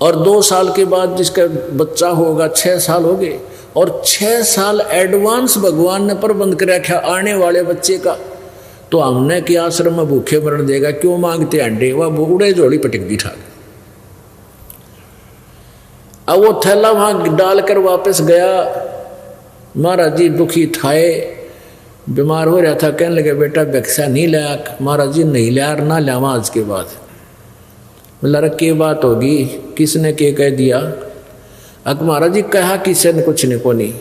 और 2 साल के बाद जिसका बच्चा होगा 6 साल हो गए, और 6 साल एडवांस भगवान ने प्रबंध कर रखा आने वाले बच्चे का, तो हमने कि आश्रम में भूखे मरण देगा, क्यों मांगते अंडे? वह बूढ़े जोड़ी पटक दी ठाक। अब वो थैला वहां डालकर वापस गया। महाराज जी दुखी थाए, बीमार हो रहा था, कहने लगे बेटा भिक्षा नहीं लाया? महाराज जी नहीं लिया, ना लिया आज के बाद। बोला की बात होगी, किसने के कह दिया? अब महाराज जी कहा किसी ने कुछ नहीं को नहीं।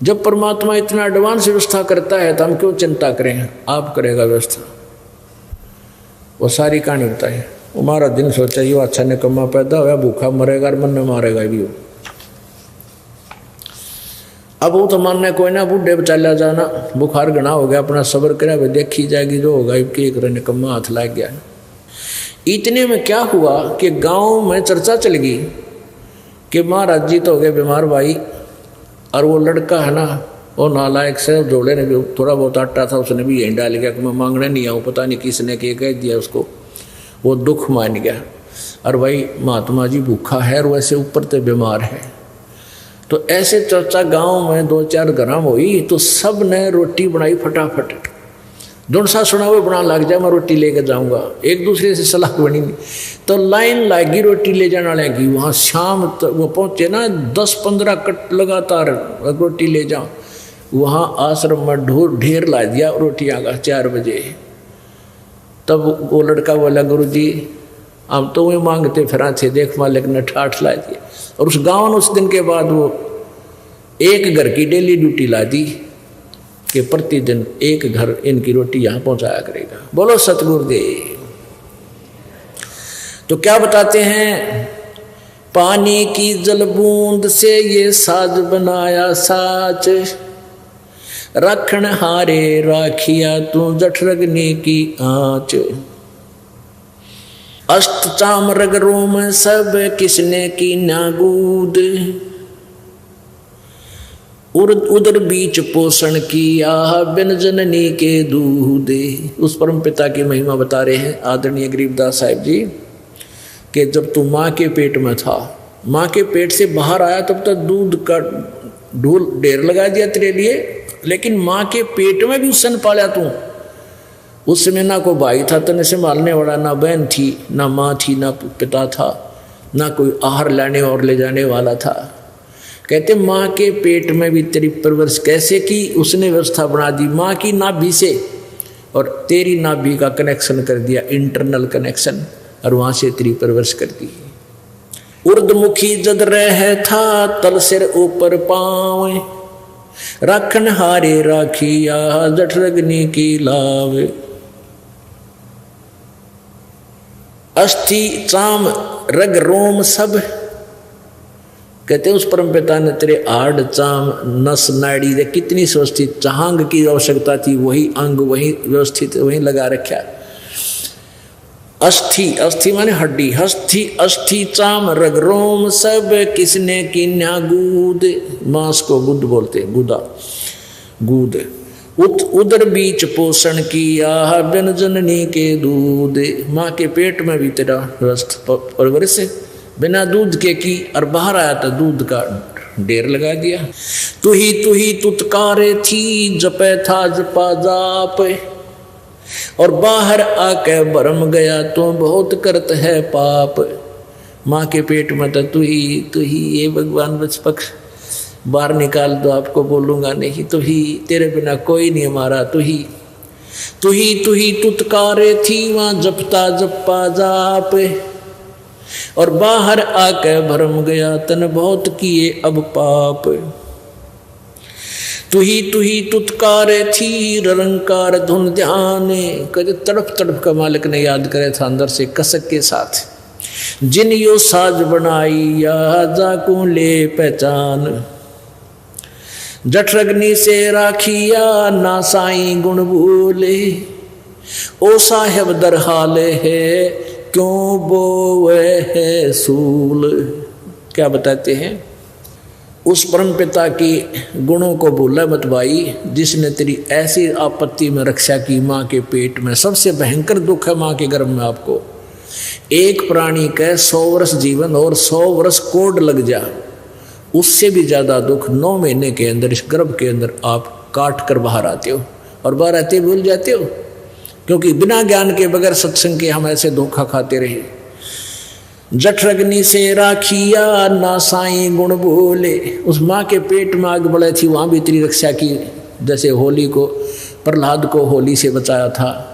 जब परमात्मा इतना एडवांस व्यवस्था करता है तो हम क्यों चिंता करें, आप करेगा व्यवस्था। वो सारी कहानी बताई। वो महाराज दिन सोचा ये अच्छा निकम्मा पैदा हुआ, भूखा मरेगा और मन में मारेगा भी। अब वो तो मानने कोई ना, बूढ़े बचाला जाना, बुखार घना हो गया, अपना सब्र करे, वे देखी जाएगी जो होगा। एक निकम्मा हाथ लग गया। इतने में क्या हुआ कि गांव में चर्चा चल गई कि महाराज जी तो हो गए बीमार भाई, और वो लड़का है ना, वो नालायक से जोड़े ने भी थोड़ा बहुत आटा था, उसने भी यहीं डाल गया कि मैं मांगने नहीं आऊँ, पता नहीं किसने के कह दिया उसको। वो दुख मान गया, और भाई महात्मा जी भूखा है और वैसे ऊपर तो बीमार है। तो ऐसे चर्चा गांव में 2-4 ग्राम हुई, तो सब ने रोटी बनाई फटाफट। सा सुना हुए बना लग जाए, मैं रोटी लेकर जाऊंगा, एक दूसरे से सलाह बनी नहीं। तो लाइन लगी रोटी ले जाने वाले की। वहाँ शाम वो पहुँचे ना, 10-15 कट लगातार रोटी ले जाओ। वहाँ आश्रम में ढेर ला दिया रोटियाँ का 4 बजे। तब वो लड़का बोला गुरु जी अब तो वही मांगते फिर थे, देख मालिक ने ठाठ ला दिया। और उस गाँव ने उस दिन के बाद वो एक घर की डेली ड्यूटी ला दी कि प्रतिदिन एक घर इनकी रोटी यहाँ पहुँचाया करेगा। बोलो सतगुरुदेव। तो क्या बताते हैं, पानी की जल बूंद से ये साज बनाया साच, रखण हारे राखिया तू जठरग्नि की आँच। अष्ट चाम रग रोम सब किसने की नागूद, उदर बीच पोषण किया बिन जननी के दूधे। उस परम पिता की महिमा बता रहे हैं आदरणीय गरीबदास साहिब जी कि जब तू माँ के पेट में था, माँ के पेट से बाहर आया, तब तक दूध का ढेर लगा दिया तेरे लिए, लेकिन माँ के पेट में भी उसन पाला तू। उस समय ना कोई भाई था तने संभालने वाला, ना बहन थी, ना माँ थी, ना पिता था, ना कोई आहार लाने और ले जाने वाला था। कहते माँ के पेट में भी तेरी परवरिश कैसे की, उसने व्यवस्था बना दी माँ की नाभि से, और तेरी नाभि का कनेक्शन कर दिया, इंटरनल कनेक्शन, और वहाँ से तेरी परवरिश कर दी। उर्दमुखी जद रह था तल सिर ऊपर पावे, राखन हारे राखिया जठरग्नि की लावे। अस्थि चाम रग रोम सब, कहते उस परम पिता ने तेरे हाड़ चाम नस नाड़ी दे कितनी व्यवस्थित चांग की आवश्यकता थी, वही अंग वही व्यवस्थित वही लगा रखा। अस्थि, अस्थि माने हड्डी, हस्थि अस्थि चाम रग रोम सब, किसने किन्या गूद, मांस को गुद बोलते, गुदा गूद। उदर बीच पोषण किया बिन जननी के दूध, माँ के पेट में भी तेरा परवरिश बिना दूध के की, और बाहर आया तो दूध का ढेर लगा दिया। तू ही तुतकारे थी जपे था जपा जाप, और बाहर आके भरम गया तो बहुत करत है पाप। माँ के पेट में तो तू ही ये भगवान बचपक्ष बाहर निकाल दो, आपको बोलूंगा नहीं, तू ही, तेरे बिना कोई नहीं हमारा, तू ही तुतकारे थी वहां जपता जपा जाप, और बाहर आके भरम गया तन बहुत किए अब पाप। तू ही तुतकारे थी रंकार धुन ध्यान, कदे तड़प तड़प का मालिक ने याद करे था अंदर से कसक के साथ। जिन यो साज बनाई या जाकू ले पहचान, जठरग्नि से राखिया ना साई गुण भूले, ओ साहेब दर हाले है क्यों बोवे है सूल। क्या बताते हैं, उस परम पिता की गुणों को भूला मत भाई, जिसने तेरी ऐसी आपत्ति में रक्षा की। माँ के पेट में सबसे भयंकर दुख है माँ के गर्भ में आपको। एक प्राणी का 100 वर्ष जीवन और 100 वर्ष कोड लग जा, उससे भी ज़्यादा दुख 9 महीने के अंदर इस गर्भ के अंदर आप काट कर बाहर आते हो, और बाहर आते भूल जाते हो, क्योंकि बिना ज्ञान के बगैर सत्संग के हम ऐसे धोखा खाते रहे। जठरग्नि से राखिया ना साई गुण भूले, उस माँ के पेट में आग बढ़े थी, वहाँ भी तेरी रक्षा की। जैसे होली को, प्रहलाद को होली से बचाया था,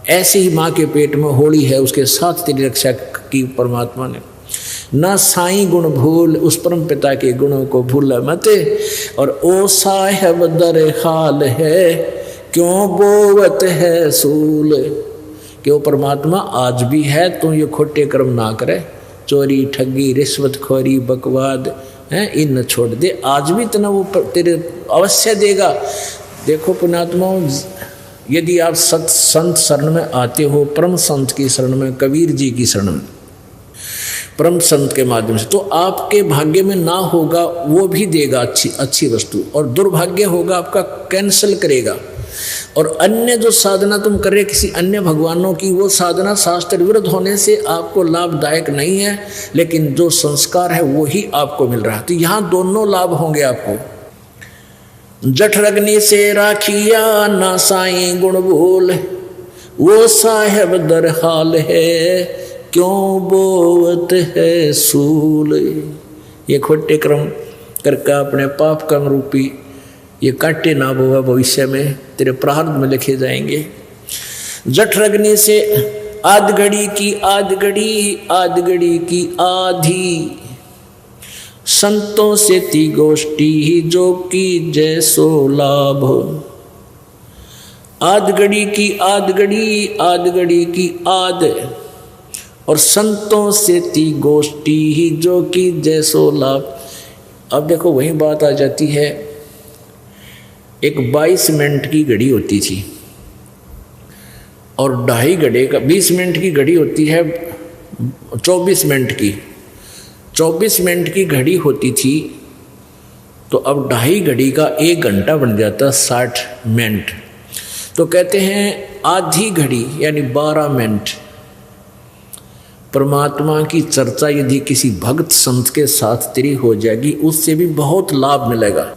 ऐसे ही माँ के पेट में होली है, उसके साथ तेरी रक्षा की परमात्मा ने। ना साई गुण भूल, उस परम पिता के गुणों को भूल मत, और ओ साहेब दर हाल है क्यों बोवत है सूल, कि वो परमात्मा आज भी है, तू ये खोटे कर्म ना करे, चोरी ठगी रिश्वतखोरी बकवाद है, इन छोड़ दे, आज भी इतना वो तेरे अवश्य देगा। देखो पुण्यात्मा, यदि आप संत शरण में आते हो, परम संत की शरण में, कबीर जी की शरण में, परम संत के माध्यम से, तो आपके भाग्य में ना होगा वो भी देगा अच्छी वस्तु, और दुर्भाग्य होगा आपका कैंसिल करेगा। और अन्य जो साधना तुम कर रहे किसी अन्य भगवानों की, वो साधना शास्त्र विरुद्ध होने से आपको लाभदायक नहीं है, लेकिन जो संस्कार है वो ही आपको मिल रहा है। तो यहाँ दोनों लाभ होंगे आपको। जठरग्नि से राखिया ना साई गुण भूल, वो साहेब दर हाल है क्यों बोवत है सूल। ये खोटे कर्म करके अपने पाप कर्म रूपी ये काटे ना बोगा, भविष्य में तेरे प्रारब्ध में लिखे जाएंगे। जठरग्नि से आध घड़ी की आधी, संतों से ती गोष्ठी जो की जैसो लाभ। आध घड़ी की आध, और संतों से ती गोष्ठी जो की जैसो लाभ। अब देखो वही बात आ जाती है, एक 22 मिनट की घड़ी होती थी और 2.5 घंटे का 20 मिनट की घड़ी होती है, 24 मिनट की 24 मिनट की घड़ी होती थी, तो अब 2.5 घड़ी का 1 घंटा बन जाता 60 मिनट। तो कहते हैं आधी घड़ी यानी 12 मिनट परमात्मा की चर्चा यदि किसी भक्त संत के साथ तेरी हो जाएगी, उससे भी बहुत लाभ मिलेगा।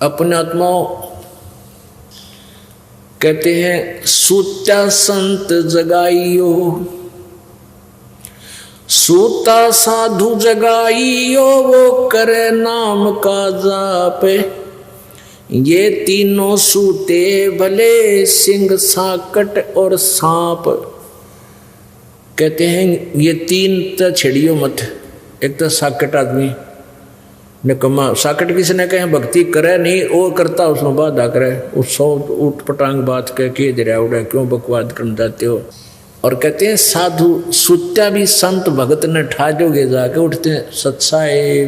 अपने आत्माओं कहते हैं सूता संत जगाइयो, सूता साधु जगाइयो, वो करे नाम का जाप। ये तीनों सूते भले सिंह साकट और सांप। कहते हैं ये 3 तो छेड़ियो मत, एक तो साकट आदमी निकम्मा, साकट किसने कहे भक्ति करे नहीं, वो करता उसमें बाधा करे, उस सौ उठ पटांग बात कह दे रहा उड़ा क्यों बकवाद कर जाते हो। और कहते हैं साधु सुत्या भी संत भगत ने ठाजोगे जाके उठते सत्साए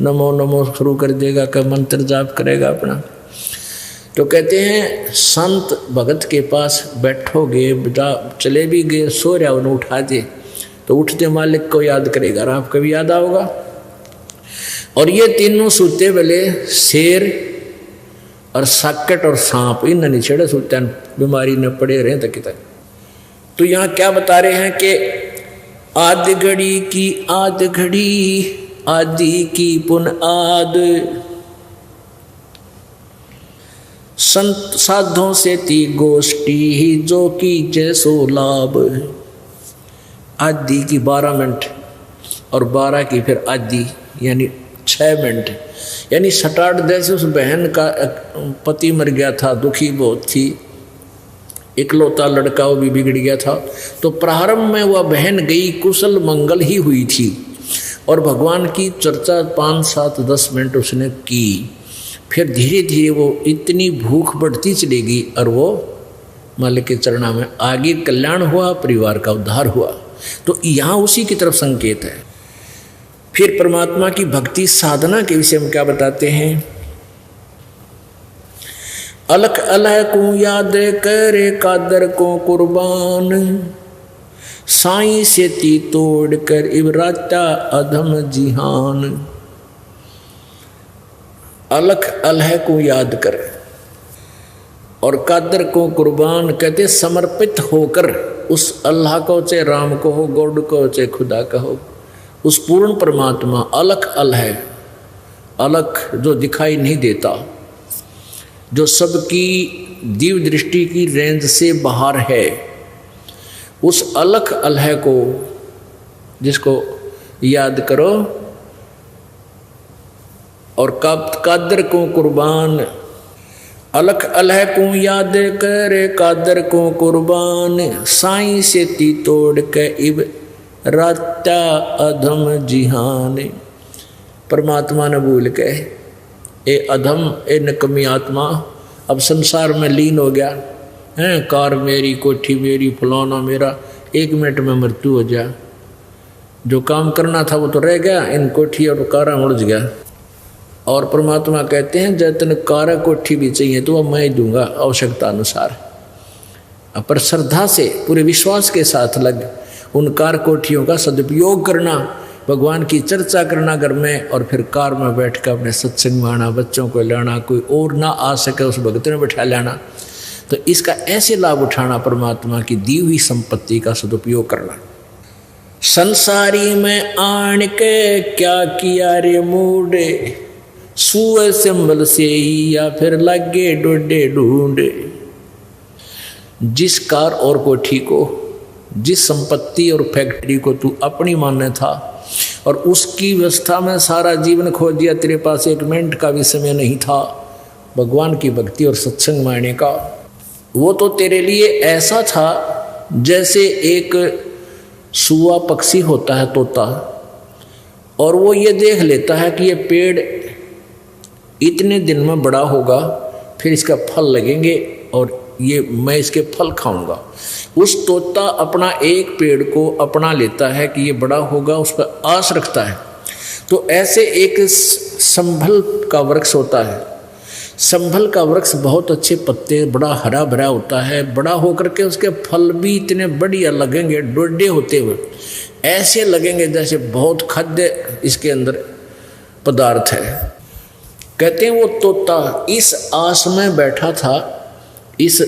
नमो नमो शुरू कर देगा, का मंत्र जाप करेगा अपना। तो कहते हैं संत भगत के पास बैठोगे, चले भी गए, सो रहा उन्हें उठा दे तो उठते मालिक को याद करेगा, और आपको भी याद आओगा। और ये तीनों सूते वाले शेर और साकट और सांप, इन नहीं छेड़े सूते बीमारी न पड़े रहे तक तक। तो यहाँ क्या बता रहे हैं कि आद घड़ी की आद घड़ी आदि की पुन आद, संत साधों से ती गोष्ठी ही जो की जैसो लाभ। आदि की 12 मिनट और 12 की फिर आदि यानी 6 मिनट, यानी 7-8 जैसे उस बहन का पति मर गया था, दुखी बहुत थी, इकलौता लड़का वो भी बिगड़ गया था। तो प्रारंभ में वह बहन गई, कुशल मंगल ही हुई थी और भगवान की चर्चा 5, 7, 10 मिनट उसने की। फिर धीरे धीरे वो इतनी भूख बढ़ती चलेगी और वो मालिक के चरणों में आगे कल्याण हुआ, परिवार का उद्धार हुआ। तो यहाँ उसी की तरफ संकेत है। फिर परमात्मा की भक्ति साधना के विषय में क्या बताते हैं? अलख अलह को याद करे कादर को कुर्बान, साईं से ती तोड़ कर इबराता अधम जिहान। अलख अलह को याद कर और कादर को कुर्बान, कहते समर्पित होकर उस अल्लाह को, चाहे राम को हो, गॉड को, चाहे खुदा का हो, उस पूर्ण परमात्मा अलख अलह, अलख जो दिखाई नहीं देता, जो सबकी दिव्य दृष्टि की रेंज से बाहर है, उस अलख अलह को जिसको याद करो और कादर को कुर्बान। अलख अलह को याद करे कादर को कुर्बान, साईं से ती तोड़ के इब राता अधम जिहान। परमात्मा ने भूल के ए अधम, ए नकमी आत्मा, अब संसार में लीन हो गया है। कार मेरी, कोठी मेरी, फलाना मेरा, 1 मिनट में मृत्यु हो जा। जो काम करना था वो तो रह गया, इन कोठी और कारा उलझ गया। और परमात्मा कहते हैं जब तेन कारा कोठी भी चाहिए तो वह मैं दूंगा आवश्यकता अनुसार। पर श्रद्धा से पूरे विश्वास के साथ लग उन कार कोठियों का सदुपयोग करना, भगवान की चर्चा करना घर में, और फिर कार में बैठ कर अपने सत्संग में आना, बच्चों को लाना, कोई और ना आ सके उस भक्त में बैठा लाना। तो इसका ऐसे लाभ उठाना, परमात्मा की दी हुई संपत्ति का सदुपयोग करना। संसारी में आन के क्या किया रे मूडे, सुए संभल से या फिर लगे डोडे ढूंढे। जिस कार और कोठी को, जिस संपत्ति और फैक्ट्री को तू अपनी मानने था और उसकी व्यवस्था में सारा जीवन खो दिया, तेरे पास 1 मिनट का भी समय नहीं था भगवान की भक्ति और सत्संग मानने का। वो तो तेरे लिए ऐसा था जैसे एक सुआ पक्षी होता है, तोता, और वो ये देख लेता है कि ये पेड़ इतने दिन में बड़ा होगा, फिर इसका फल लगेंगे और ये मैं इसके फल खाऊंगा। उस तोता अपना एक पेड़ को अपना लेता है कि ये बड़ा होगा, उस पर आस रखता है। तो ऐसे एक संभल का वृक्ष होता है। संभल का वृक्ष बहुत अच्छे पत्ते, बड़ा हरा भरा होता है, बड़ा होकर के उसके फल भी इतने बढ़िया लगेंगे, डोडे होते हुए ऐसे लगेंगे जैसे बहुत खाद्य इसके अंदर पदार्थ है। कहते हैं वो तोता इस आस में बैठा था, इस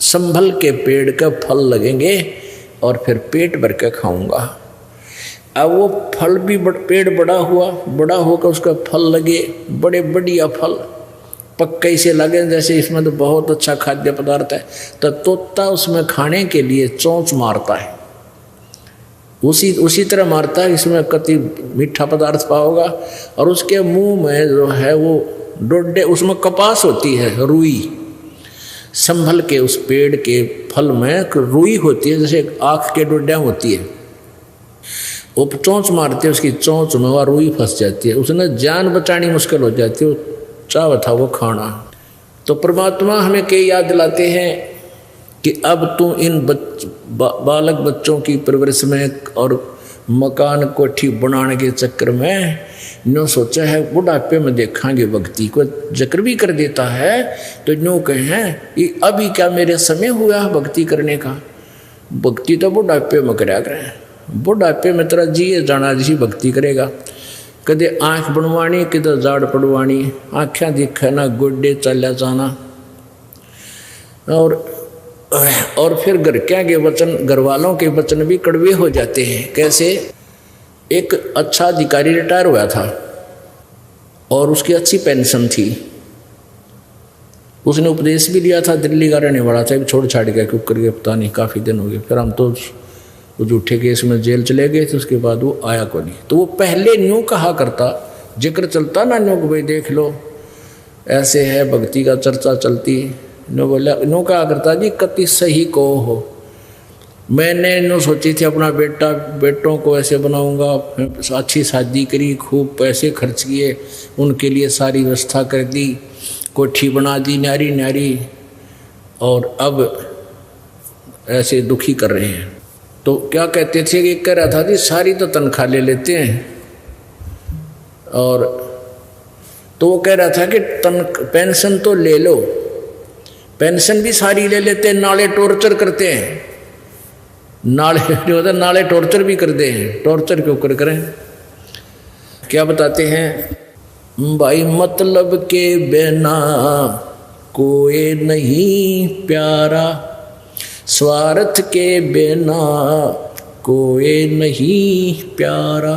संभल के पेड़ का फल लगेंगे और फिर पेट भर के खाऊंगा। अब वो फल भी पेड़ बड़ा हुआ, बड़ा होकर उसका फल लगे, बड़े बढ़िया फल पक्के से लगे जैसे इसमें तो बहुत अच्छा खाद्य पदार्थ है। तो तोता उसमें खाने के लिए चोंच मारता है, उसी तरह मारता है इसमें कति मीठा पदार्थ पाओगा। और उसके मुंह में जो है वो डोडे, उसमें कपास होती है, रुई। संभल के उस पेड़ के फल में रुई होती है, जैसे आँख के डोडियाँ होती है। वो चोंच मारते उसकी चोंच में और रुई फंस जाती है, उसने जान बचानी मुश्किल हो जाती है, वो चाह था वो खाना। तो परमात्मा हमें कई याद दिलाते हैं कि अब तू इन बालक बच्चों की परवरिश में और मकान कोठी बनाने के चक्कर में नो सोचा है बुढ़ापे में देखांगे भक्ति को, जिक्र भी कर देता है तो नो कहें ये अभी क्या मेरे समय हुआ भक्ति करने का, भक्ति तो बुढ़ापे में कराया करें, बुढ़ापे में तेरा जिए जाना जी भक्ति करेगा। कदे आँख बनवानी किधर जाड़ पड़वानी, आँखें दिखे ना गोडे चला जाना। और फिर घर क्या के वचन, घर वालों के वचन भी कड़वे हो जाते हैं। कैसे? एक अच्छा अधिकारी रिटायर हुआ था और उसकी अच्छी पेंशन थी, उसने उपदेश भी लिया था, दिल्ली का रहने वाला था, छोड़ छाड़ गया क्यों करके पता नहीं, काफ़ी दिन हो गए। फिर हम तो झूठे केस में जेल चले गए थे, उसके बाद वो आया को नहीं। तो वो पहले न्यू कहा करता, जिक्र चलता ना न्यू को भाई देख लो ऐसे है, भक्ति का चर्चा चलती, नो बोला नो कहा करता जी कति सही को हो, मैंने नो सोची थी अपना बेटों को ऐसे बनाऊंगा, अच्छी शादी करी, खूब पैसे खर्च किए, उनके लिए सारी व्यवस्था कर दी, कोठी बना दी न्यारी न्यारी, और अब ऐसे दुखी कर रहे हैं। तो क्या कहते थे कि कह रहा था जी सारी तो तनख्वाह ले लेते हैं, और तो वो कह रहा था कि पेंशन तो ले लो, पेंशन भी सारी ले लेते हैं, नाले टॉर्चर करते हैं, नाले टॉर्चर भी करते हैं, टॉर्चर क्यों करें? क्या बताते हैं भाई, मतलब के बिना कोई नहीं प्यारा, स्वार्थ के बिना कोई नहीं प्यारा,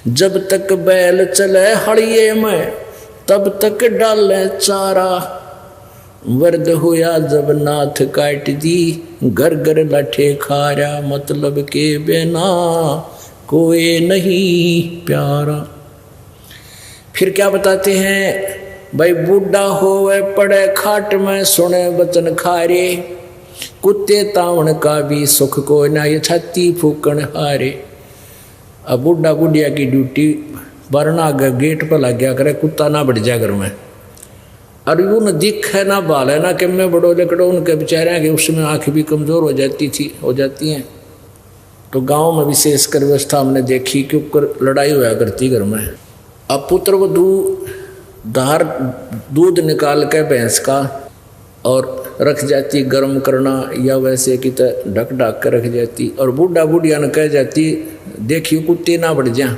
जब तक बैल चले हड़िए में तब तक डाले चारा, वर्द हुआ जब नाथ काट दी घर घर लाठे खारा, मतलब के बिना कोई नहीं प्यारा। फिर क्या बताते हैं भाई, बूढ़ा होवे पड़े खाट में सुने वचन खारे, कुत्ते तावन का भी सुख को ना ये छाती फूकन हारे। अब बूढ़ा बुढ़िया की ड्यूटी वरना गेट पर लग गया करे, कुत्ता ना बढ़ जाए घर में, और वो न दिख है ना बाल है ना कि मैं बड़ो लकड़ो, उनके बेचारे कि उसमें आँख भी कमज़ोर हो जाती हैं। तो गांव में विशेषकर व्यवस्था हमने देखी कि ऊपर लड़ाई हुआ करती घर में। अब पुत्र वधू धार दूध निकाल के भैंस का और रख जाती गर्म करना, या वैसे कि ढक ढक कर रख जाती, और बूढ़ा बुढ़िया ने कह जाती देखिए कुत्ते ना बढ़ जा,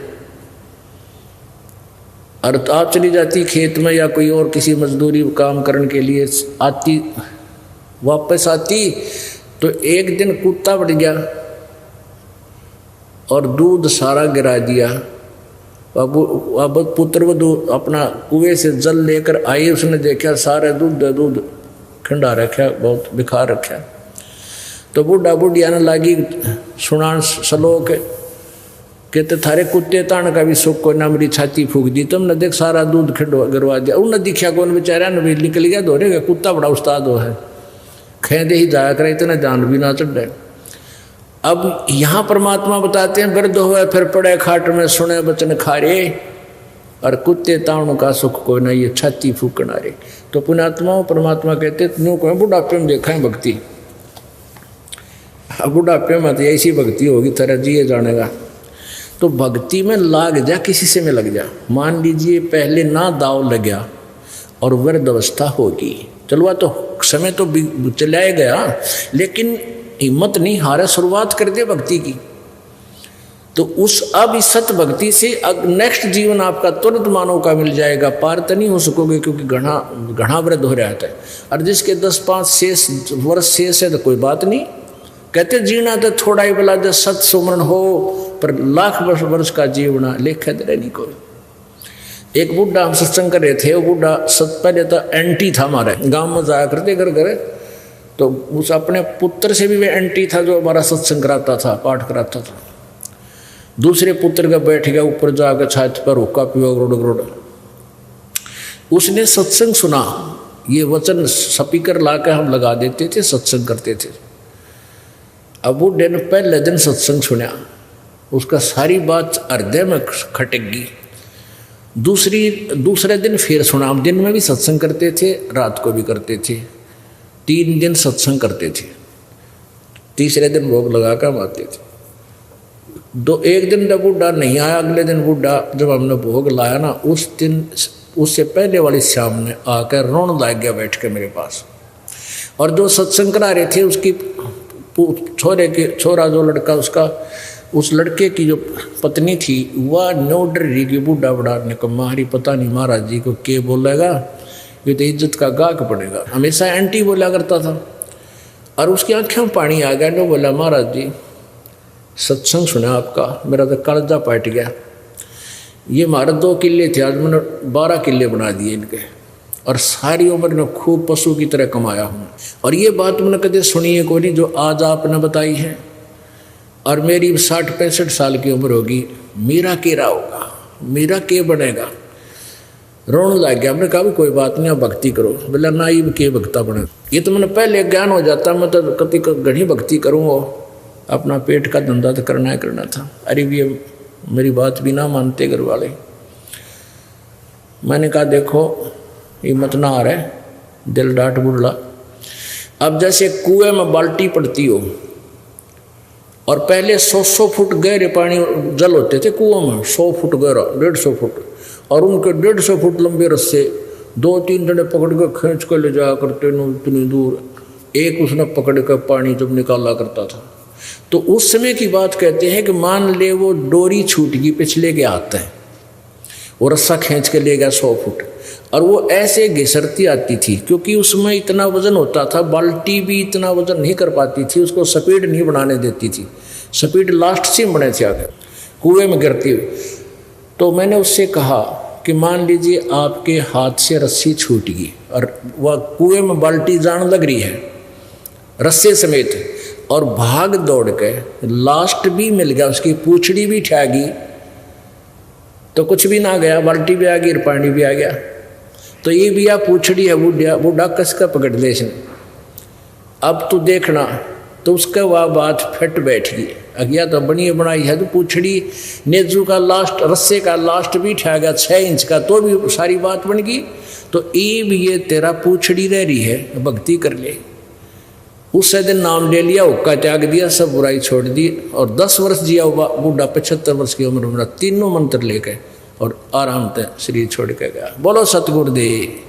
और तो आप चली जाती खेत में या कोई और किसी मजदूरी काम करने के लिए आती, वापस आती तो एक दिन कुत्ता बढ़ गया और दूध सारा गिरा दिया। अब पुत्र वधू अपना कुएं से जल लेकर आई, उसने देखा सारे दूध खंडा रखा, बहुत बिखा रखा। तो बूढ़ा बुढ़िया ने लागी सुना सलोक कहते थारे कुत्ते तान का भी सुख को ना, मेरी छाती फूक दी तुमने, देख सारा दूध गिरवा दिया। उन्हें दिखा कौन बेचारा ने भी निकल गया दोहरे का, कुत्ता बड़ा उस्ताद हो है, खेदे ही जाया करे इतना जान भी ना चढ़। अब यहाँ परमात्मा बताते हैं वृद्ध हुए फिर पड़े खाट में सुने वचन खारे, और कुत्ते ताणों का सुख को ना ये छाती फूकना रे। तो पुण्यात्माओं परमात्मा कहते न्यू को बुढ़ापे में देखा है भक्ति, अब बुढ़ापे में तो ऐसी भक्ति होगी तरह जिए जानेगा। तो भक्ति में लाग जा, किसी से में लग जा। मान लीजिए पहले ना दाव लग गया और वृद्ध अवस्था होगी, चलवा तो समय तो चलाया गया, लेकिन हिम्मत नहीं हारे, शुरुआत कर दे भक्ति की। तो उस अब इस सत भक्ति से नेक्स्ट जीवन आपका तुरंत मानव का मिल जाएगा, पार तो नहीं हो सकोगे क्योंकि घना वृद्ध हो रहा है। और जिसके 10-5 वर्ष शेष है तो कोई बात नहीं, कहते जीना तो थोड़ा ही भला, जो सत सुमरण हो पर लाख वर्ष का जीवना लेखा दे नहीं कोई। एक बूढ़ा हम सत्संग कर रहे थे, वो बूढ़ा पहले तो एंटी था, हमारे गांव में जाया करते घर, तो उस अपने पुत्र से भी वे एंटी था जो हमारा सत्संग कराता था, पाठ कराता था। दूसरे पुत्र का बैठ गया ऊपर जाकर छात पर हुक्का पियो गरोड़। उसने सत्संग सुना, ये वचन स्पीकर लाकर हम लगा देते थे, सत्संग करते थे। अब बूढ़े ने पहले दिन सत्संग सुना, उसका सारी बात हृदय में खटेगी। दूसरे दिन फिर सुना। दिन में भी सत्संग करते थे, रात को भी करते थे, 3 दिन सत्संग करते थे। तीसरे दिन भोग लगा कर आते थे। एक दिन जब बूढ़ा नहीं आया, अगले दिन बूढ़ा जब हमने भोग लाया ना, उस दिन उससे पहले वाली शाम में आकर रोने लग गया बैठ के मेरे पास। और जो सत्संग करा रहे थे उसकी छोरा जो लड़का उसका, उस लड़के की जो पत्नी थी वह नो डर रही कि बूढ़ा बड़ा ने कहा हमारी पता नहीं महाराज जी को क्या बोलेगा, ये तो इज्जत का गाक पड़ेगा। हमेशा एंटी बोला करता था। और उसकी आँखों में पानी आ गया। जो बोला महाराज जी सत्संग सुना आपका, मेरा तो कलजा पट गया। ये हमारे 2 किले थे, आज मैंने 12 किले बना दिए इनके। और सारी उम्र में खूब पशु की तरह कमाया हूँ। और ये बात मैंने कभी सुनी है कोई नहीं जो आज आपने बताई है। और मेरी 60-65 साल की उम्र होगी, मेरा केरा होगा, मेरा के बनेगा। रोने लग गया। हमने कहा भी कोई बात नहीं, आप भक्ति करो। बोला ना ये के भक्ता बने, ये तो मैंने पहले ज्ञान हो जाता, मैं तो कभी घनी भक्ति करूँगा, अपना पेट का धंधा तो करना था। अरे ये मेरी बात भी ना मानते घर वाले। मैंने कहा देखो हिम्मत ना आ रहा, दिल डांट बुड़ला। अब जैसे कुएं में बाल्टी पड़ती हो और पहले 100 फुट गहरे पानी जल होते थे कुओं में, 100 फुट गहरा, 150 फुट, और उनके 150 फुट लंबे रस्से 2-3 जने पकड़ के खींच कर ले जाया करते न इतनी दूर। एक उसने पकड़ कर पानी जब निकाला करता था। तो उस समय की बात कहते हैं कि मान ले वो डोरी छूट गई पिछले के हाथ है, वो रस्सा खींच के ले गया 100 फुट, और वो ऐसे घिसरती आती थी क्योंकि उसमें इतना वजन होता था, बाल्टी भी इतना वजन नहीं कर पाती थी, उसको स्पीड नहीं बनाने देती थी, स्पीड लास्ट से बने थे आगे कुएं में गिरती हुई। तो मैंने उससे कहा कि मान लीजिए आपके हाथ से रस्सी छूट गई और वह कुएं में बाल्टी जान लग रही है रस्से समेत, और भाग दौड़ के लास्ट भी मिल गया, उसकी पूंछड़ी भी ठा गई, तो कुछ भी ना गया, बाल्टी भी आ गई, पानी भी आ गया। तो ये भी आप पूछड़ी है बूढ़ा कस का पकड़ ले इसने। अब तो देखना, तो उसका वह बात फिट बैठ गई। अगिया तो बनी बनाई है, तो पूछड़ी नेजू का लास्ट, रस्से का लास्ट भी ठा गया 6 इंच का, तो भी सारी बात बन गई। तो ये तेरा पूछड़ी रह रही है, भक्ति कर ले। उससे दिन नाम ले लिया, हुक्का त्याग दिया, सब बुराई छोड़ दी, और 10 वर्ष जिया हुआ बूढ़ा 75 वर्ष की उम्र में तीनों मंत्र लेके और आराम से शरीर छोड़ के गया। बोलो सतगुरुदेव।